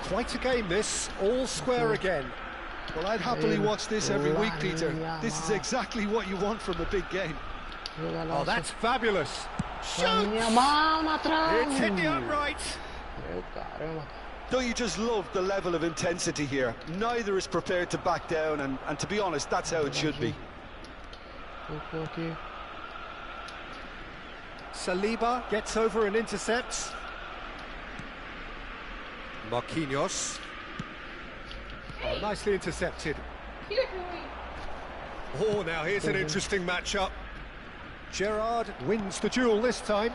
Quite a game this, all square again. Well, I'd happily watch this every week, Peter. This is exactly what you want from a big game. Oh, that's fabulous. Shoot! Minha mão na trave. It's hit the upright. Meu caramba. Don't you just love the level of intensity here? Neither is prepared to back down, and to be honest, that's how it should be. Tocou aqui. Saliba gets over and intercepts. Marquinhos. Oh, nicely intercepted. Oh, now here's an interesting matchup. Gerrard wins the duel this time.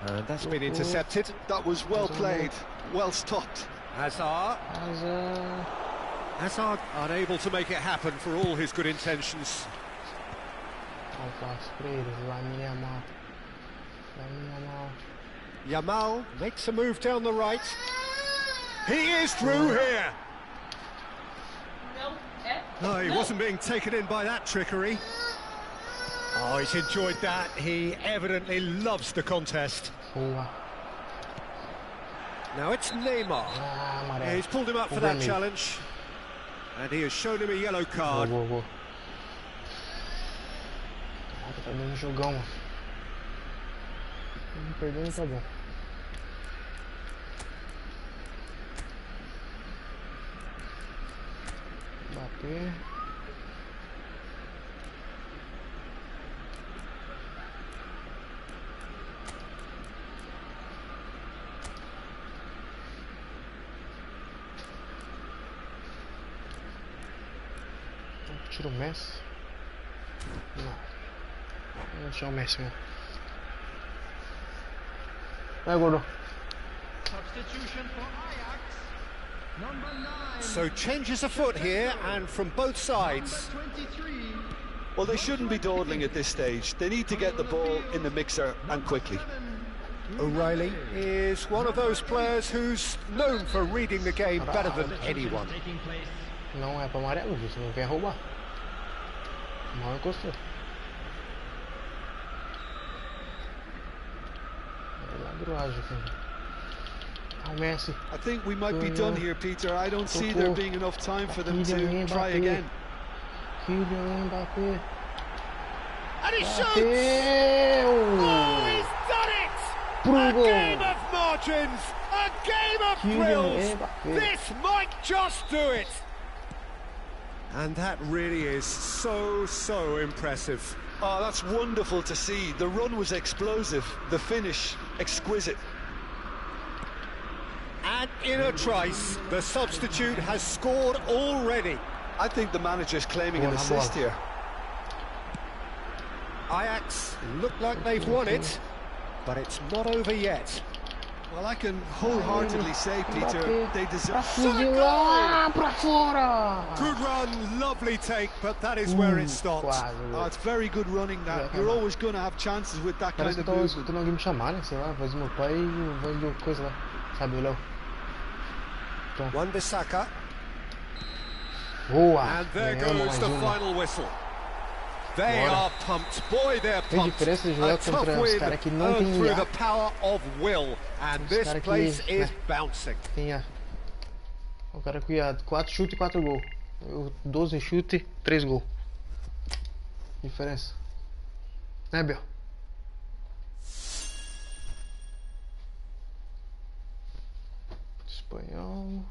And that's been intercepted. That was well played, well stopped. Hazard. Hazard unable to make it happen for all his good intentions. Yamal makes a move down the right. He is through here. No, he wasn't being taken in by that trickery. Oh, he's enjoyed that. He evidently loves the contest. Now it's Neymar. Yeah, he's pulled him up for that challenge. And he has shown him a yellow card. Caraca, tá dando jogão, mano. Não perdendo, tá bom. Bater. Tira o Messi. Não. Vou deixar o Messi, mano. Vai, gordo. Substitution for Ajax. Number 9. So changes afoot here, and from both sides. Number 23. Well, they shouldn't be dawdling at this stage. They need to get the ball in the mixer and quickly. O'Reilly is one of those players who's known for reading the game better than anyone. Não é pra amarelo, você não quer roubar. Mal encostou. É ladruagem, cara. Ah, o Messi. I think we might be done here, Peter. I don't see there being enough time for them to try again. Kylian Mbappé. And he shoots! Bateu! Oh, he's done it! Pro A gol. game of margins! A game of thrills! Kylian Mbappé. This might just do it! And that really is so impressive. Oh, that's wonderful to see. The run was explosive, the finish exquisite. And in a trice, the substitute has scored already. I think the manager's claiming an assist here. Ajax look like they've won it, but it's not over yet. Well, I can wholeheartedly say, Peter, they deserve... Fuzilar pra fora! Good run, lovely take, but that is where it stopped. Quase. Oh, it's very good running that. You're always going to have chances with that kind Parece que of eu tava movement. escutando alguém me chamar, né? Sei lá, a voz do meu pai e a voz do coisa lá. Sabe, o Léo? Então. Wan-Bissaka. Boa! And there Ganhamos goes mais the uma. final whistle. They Bora. are pumped. Boy, they're Tem pumped. diferença de A jogar tough contra os win caras que não tem earned through IA. the power of will. And Os this cara que, place is né, bouncing. tem IA. O cara com IA, 4 chutes e 4 gols. Eu 12 chutes, 3 gols. Diferença. Né, Bel? Espanhol.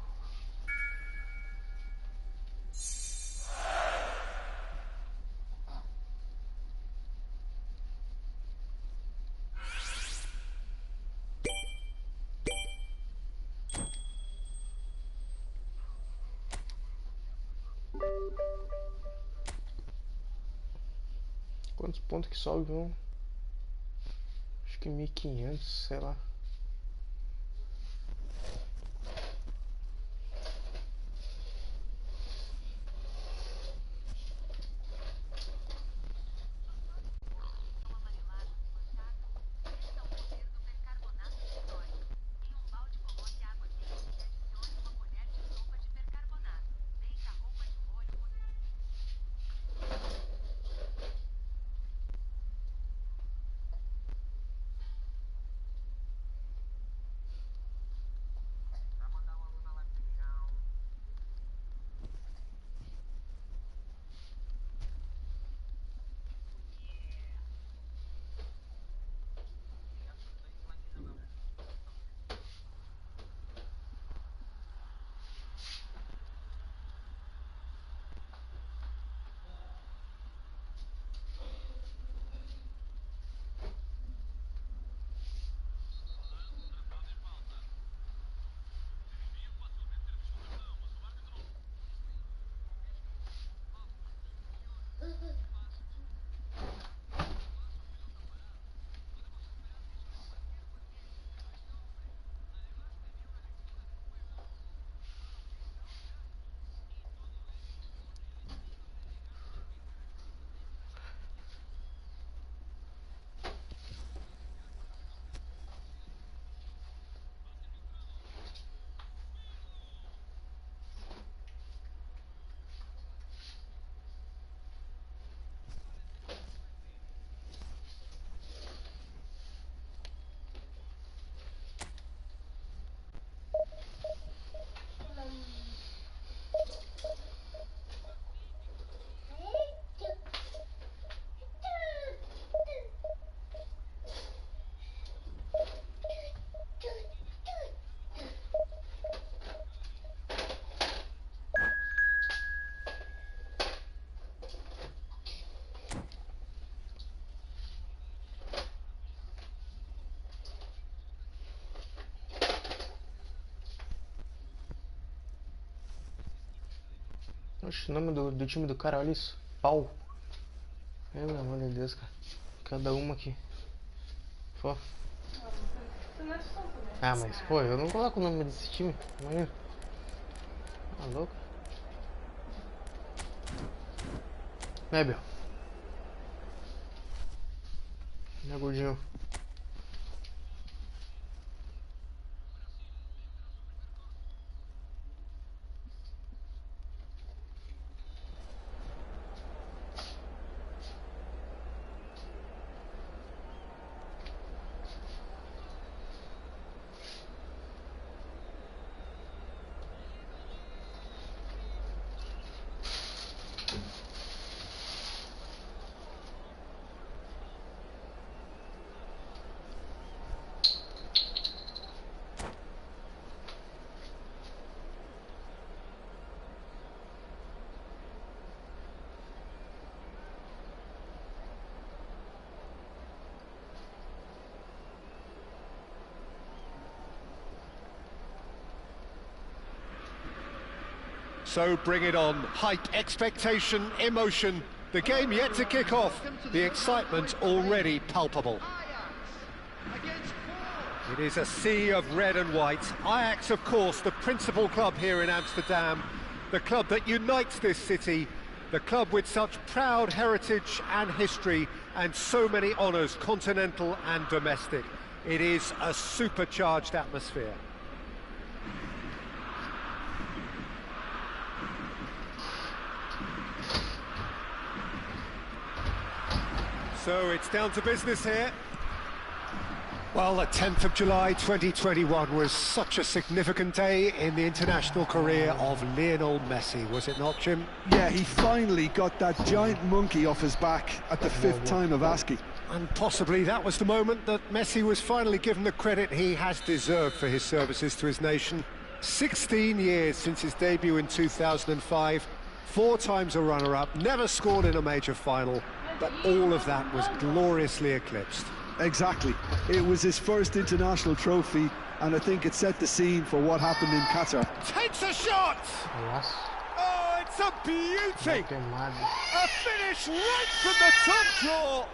Quantos pontos que sobe um? Acho que 1500, sei lá. Oxe, o nome do time do cara, olha isso. Pau. Pelo amor de Deus, cara. Cada uma aqui. Pô. Você não é só também. Ah, mas pô, eu não coloco o nome desse time. Amanhã. Tá louco? Mebel. Né, gordinho? So bring it on. Hype, expectation, emotion. The game yet to kick off. The excitement already palpable. It is a sea of red and white. Ajax, of course, the principal club here in Amsterdam. The club that unites this city. The club with such proud heritage and history and so many honours, continental and domestic. It is a supercharged atmosphere. So it's down to business here. Well, the 10th of July 2021 was such a significant day in the international career of Lionel Messi, was it not, Jim? Yeah, he finally got that giant monkey off his back at the 5th time of asking. And possibly that was the moment that Messi was finally given the credit he has deserved for his services to his nation. 16 years since his debut in 2005, 4 times a runner-up, never scored in a major final, but all of that was gloriously eclipsed. Exactly. It was his first international trophy, and I think it set the scene for what happened in Qatar. Takes a shot! Yes. Oh, it's a beauty! A finish right from the top draw!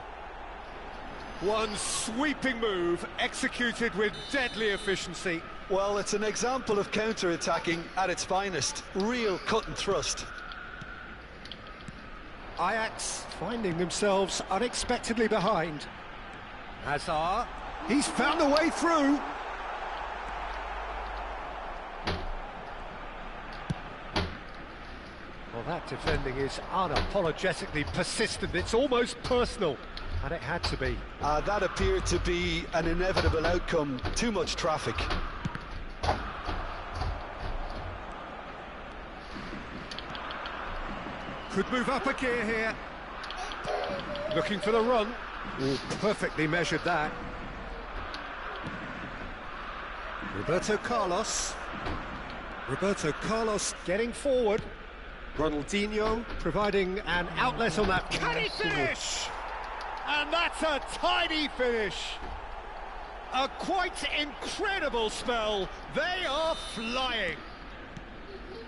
One sweeping move, executed with deadly efficiency. Well, it's an example of counter-attacking at its finest. Real cut and thrust. Ajax finding themselves unexpectedly behind. Hazard, he's found a way through. Well, that defending is unapologetically persistent. It's almost personal, and it had to be. That appeared to be an inevitable outcome. Too much traffic. Could move up a gear here. Looking for the run. Ooh, perfectly measured that. Roberto Carlos. Roberto Carlos getting forward. Ronaldinho providing an outlet on that. Can he finish? And that's a tidy finish. A quite incredible spell. They are flying.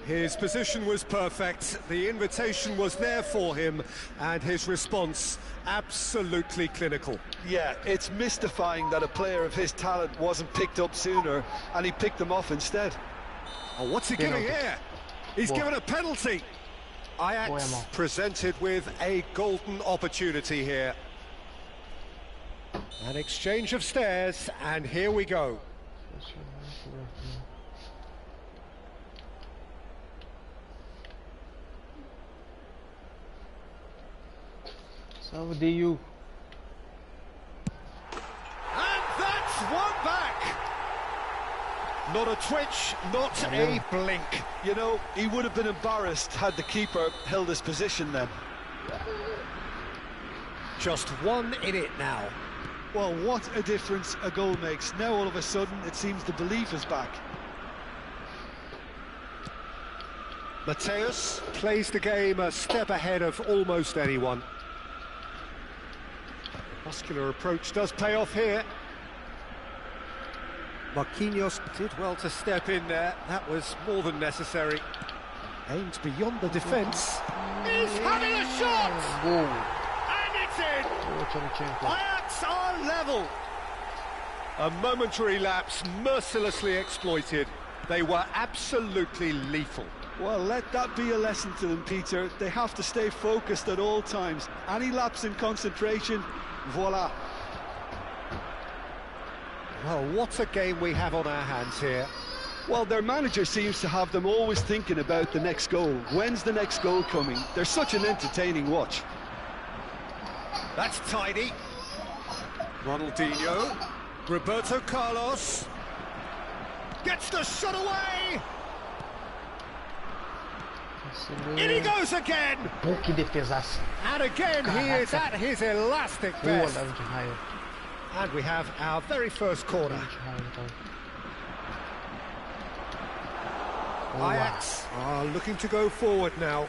His position was perfect, the invitation was there for him, and his response absolutely clinical. Yeah, it's mystifying that a player of his talent wasn't picked up sooner, and he picked them off instead. Oh, what's he giving here? He's given a penalty. Ajax presented with a golden opportunity here. An exchange of stares, and here we go. Salve you. And that's one back. Not a twitch, not a blink. You know, he would have been embarrassed had the keeper held his position then. Just one in it now. Well, what a difference a goal makes. Now all of a sudden it seems the belief is back. Mateus plays the game a step ahead of almost anyone. Muscular approach does pay off here. Marquinhos did well to step in there. That was more than necessary. Aims beyond the defence. He's having a shot! And it's in! Ajax are level! A momentary lapse mercilessly exploited. They were absolutely lethal. Well, let that be a lesson to them, Peter. They have to stay focused at all times. Any lapse in concentration, voila. Well, what a game we have on our hands here. Well, their manager seems to have them always thinking about the next goal. When's the next goal coming? They're such an entertaining watch. That's tidy. Ronaldinho. Roberto Carlos. Gets the shot away! In he goes again! Que defesaça. And again he is at his elastic best. And we have our very first corner. Ajax are looking to go forward now.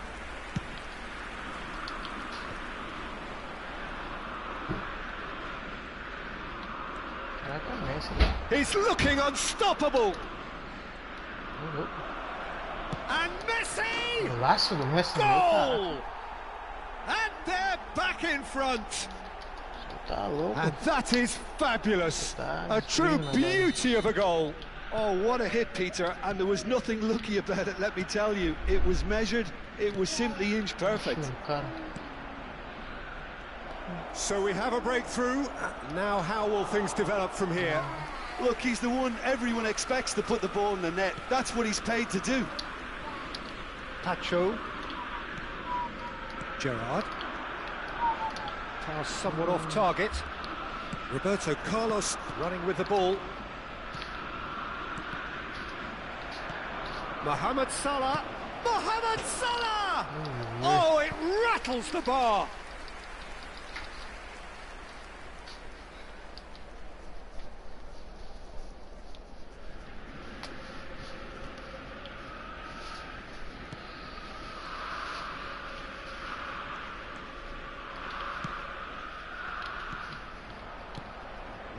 He's looking unstoppable. And Messi! Goal! And they're back in front. And that is fabulous. A true beauty of a goal. Oh, what a hit, Peter. And there was nothing lucky about it, let me tell you. It was measured, it was simply inch perfect. So we have a breakthrough. Now how will things develop from here? Look, he's the one everyone expects to put the ball in the net. That's what he's paid to do. Pacho. Gerrard. Pass somewhat off target. Roberto Carlos running with the ball. Mohamed Salah. Mohamed Salah! Oh, it rattles the bar.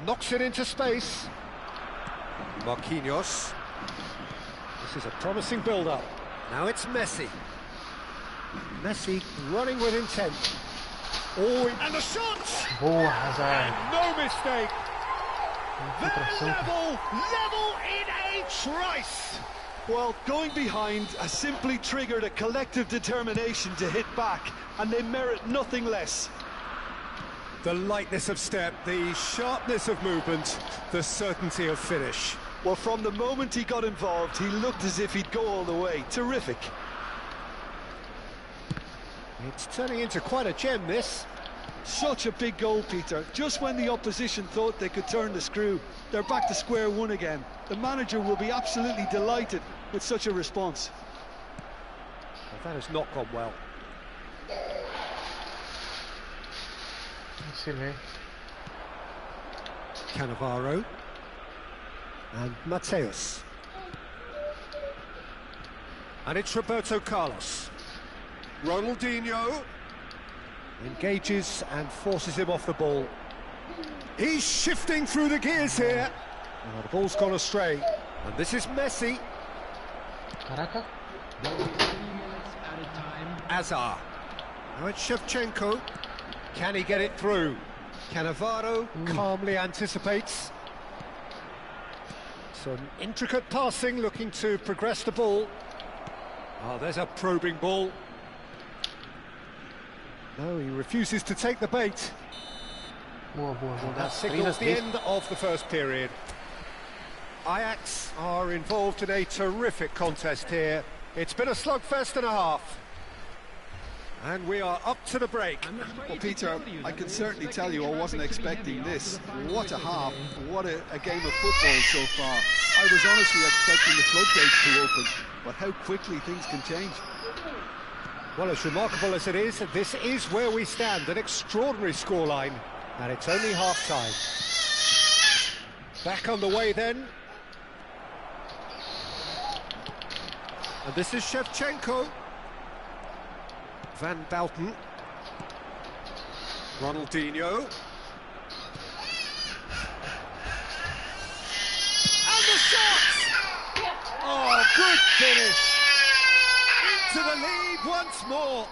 Knocks it into space. Marquinhos. This is a promising build-up. Now it's Messi. Messi running with intent. Oh, and the shot! Boa, Hazard. And no mistake. Level in a trice. Well, going behind has simply triggered a collective determination to hit back, and they merit nothing less. The lightness of step, the sharpness of movement, the certainty of finish. Well, from the moment he got involved, he looked as if he'd go all the way. Terrific. It's turning into quite a gem, this. Such a big goal, Peter. Just when the opposition thought they could turn the screw, they're back to square one again. The manager will be absolutely delighted with such a response. Well, that has not gone well. Cannavaro and Mateus, and it's Roberto Carlos. Ronaldinho engages and forces him off the ball. He's shifting through the gears here. Oh, the ball's gone astray, and this is Messi. Caraca. Azar. Now it's Shevchenko. Can he get it through? Cannavaro calmly anticipates. Some intricate passing, looking to progress the ball. Oh, there's a probing ball. No, he refuses to take the bait. That signals the end of the first period. Ajax are involved in a terrific contest here. It's been a slugfest and a half. And we are up to the break. Well, Peter, I can certainly tell you I wasn't expecting this. What a half, what a game of football so far. I was honestly expecting the floodgates to open, but how quickly things can change. Well, as remarkable as it is, this is where we stand, an extraordinary scoreline, and it's only half-time. Back on the way then. And this is Shevchenko. Van Bouten. Ronaldinho. And the shot! Oh, good finish! Into the lead once more.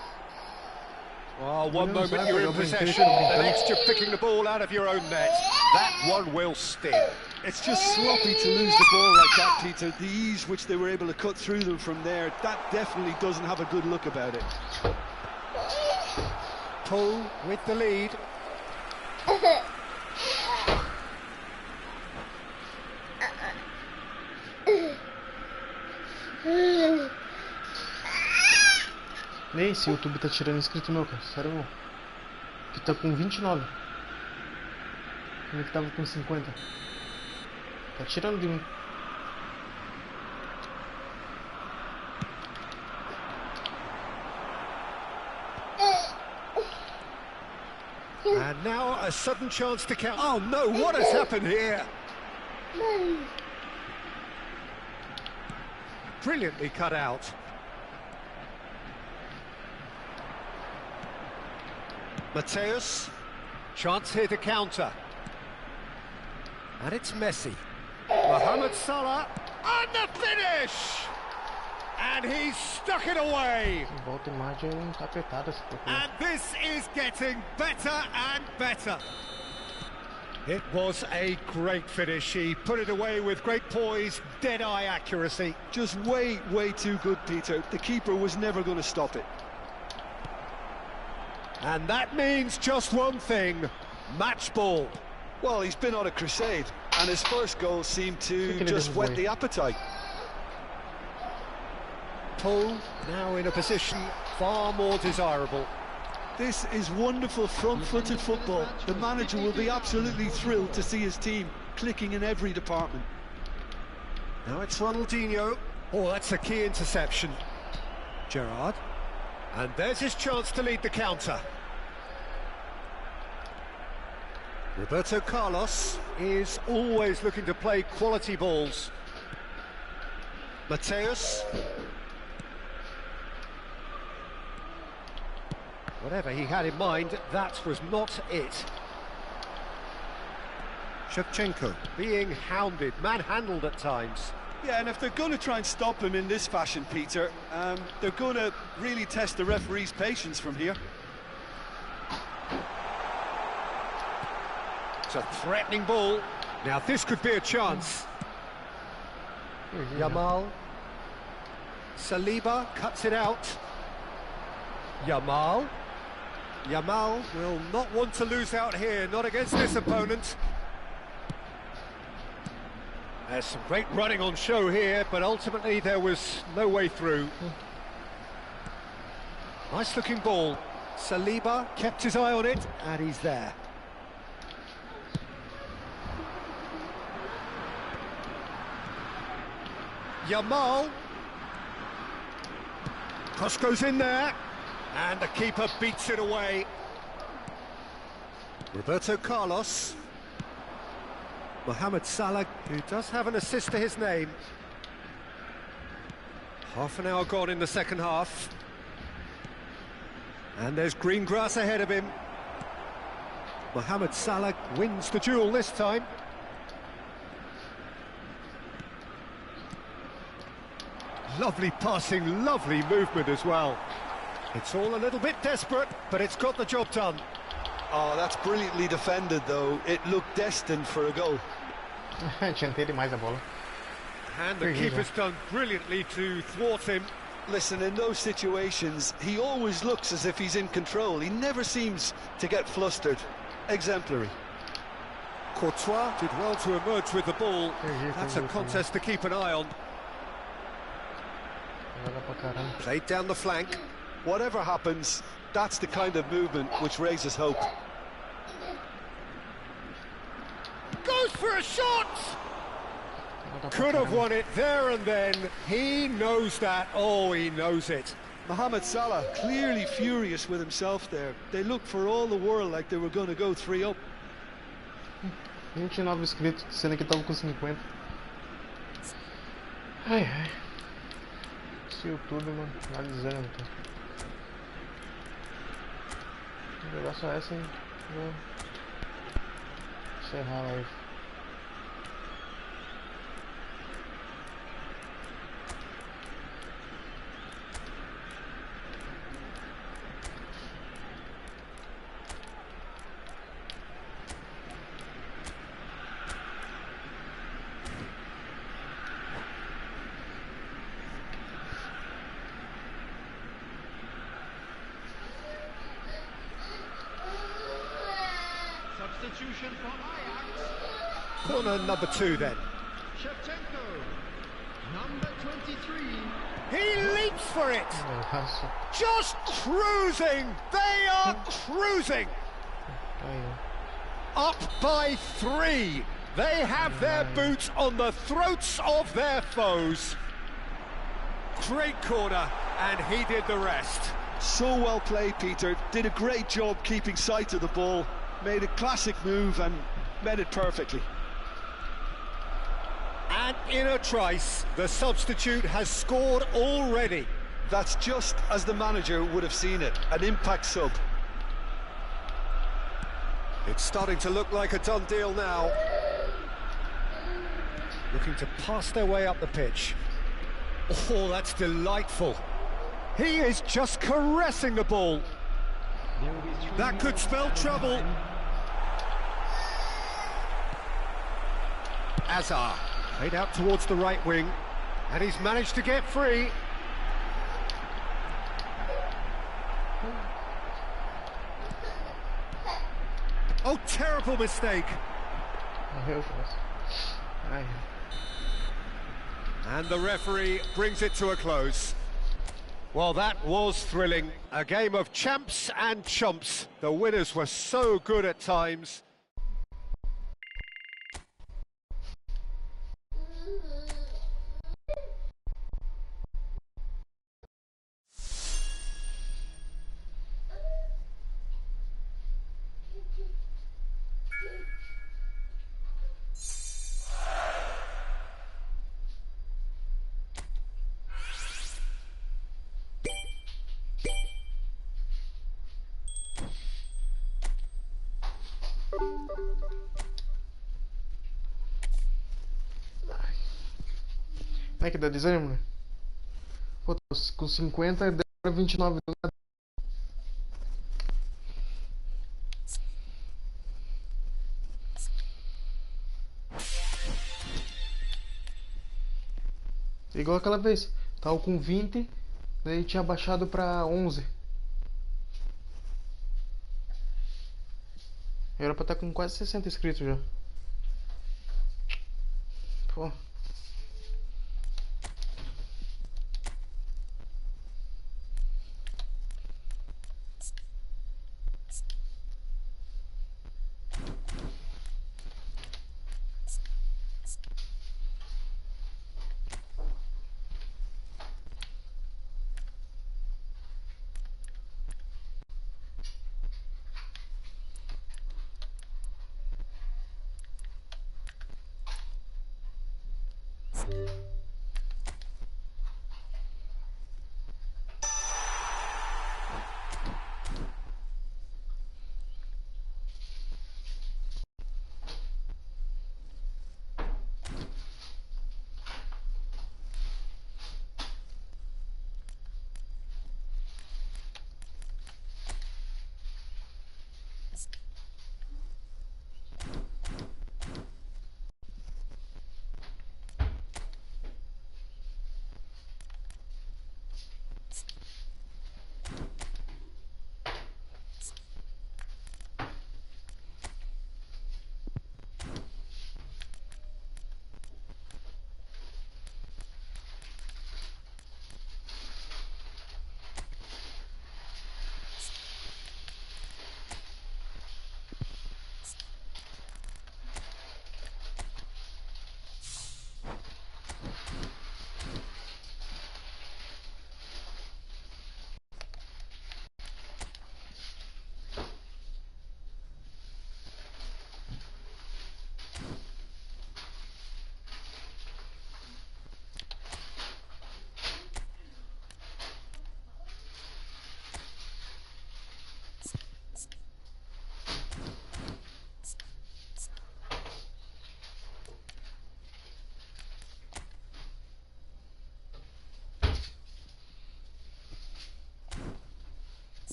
Oh, one moment you're in possession, the next you're picking the ball out of your own net. That one will sting. It's just sloppy to lose the ball like that, Peter. The ease which they were able to cut through them from there, that definitely doesn't have a good look about it. Pull with the lead. Nem esse YouTube tá tirando inscrito meu, cara. Sério, meu. Que tá com 29. Como é que tava com 50? Tá tirando de mim. And now a sudden chance to count. Oh no, what has happened here? Brilliantly cut out. Mateus, chance here to counter. And it's Messi. Mohamed Salah, and the finish! And he's stuck it away. And this is getting better and better. It was a great finish. He put it away with great poise, dead-eye accuracy. Just way too good, Peter. The keeper was never going to stop it. And that means just one thing, match ball. Well, he's been on a crusade, and his first goal seemed to just whet the appetite. Pull now in a position far more desirable. This is wonderful front-footed football. The manager will be absolutely thrilled to see his team clicking in every department. Now it's Ronaldinho. Oh, that's a key interception. Gerrard. And there's his chance to lead the counter. Roberto Carlos is always looking to play quality balls. Mateus. Whatever he had in mind, that was not it. Shevchenko being hounded, manhandled at times. Yeah, and if they're going to try and stop him in this fashion, Peter, they're going to really test the referee's patience from here. It's a threatening ball. Now this could be a chance. Yamal. Saliba cuts it out. Yamal. Yamal will not want to lose out here, not against this opponent. There's some great running on show here, but ultimately there was no way through. Nice looking ball. Saliba kept his eye on it, and he's there. Yamal. Cross goes in there, and the keeper beats it away. Roberto Carlos. Mohamed Salah, who does have an assist to his name. Half an hour gone in the second half. And there's green grass ahead of him. Mohamed Salah wins the duel this time. Lovely passing, lovely movement as well. It's all a little bit desperate, but it's got the job done. Oh, that's brilliantly defended, though. It looked destined for a goal. Adiantei demais a bola. And the keeper's done brilliantly to thwart him. Listen, in those situations, he always looks as if he's in control. He never seems to get flustered. Exemplary. Courtois did well to emerge with the ball. That's a contest to keep an eye on. Played down the flank. Whatever happens, that's the kind of movement which raises hope. Goes for a shot! Could have won it there and then. He knows that. Oh, he knows it. Mohamed Salah clearly furious with himself there. They looked for all the world like they were going to go 3-up. 29 inscritos, sendo que estava com 50. Ai, ai. Esse YouTube, mano, analisando. Vou jogar só essa, hein? Vou encerrar a live. Substitution for Ajax. Corner number 2 then. Shevchenko, number 23. He leaps for it. Just cruising. They are cruising. Up by 3. They have their boots on the throats of their foes. Great corner, and he did the rest. So well played, Peter. Did a great job keeping sight of the ball. Made a classic move and met it perfectly. And in a trice, the substitute has scored already. That's just as the manager would have seen it, an impact sub. It's starting to look like a done deal now. Looking to pass their way up the pitch. Oh, that's delightful. He is just caressing the ball. That could spell trouble. Azar played out towards the right wing, and he's managed to get free. Oh, terrible mistake. And the referee brings it to a close. Well, that was thrilling. A game of champs and chumps. The winners were so good at times. Não é que dá desânimo, né? Pô, tô com 50 e demora 29 do nada. Igual aquela vez. Tava com 20, daí tinha baixado pra 11. Era pra estar com quase 60 inscritos já. Pô.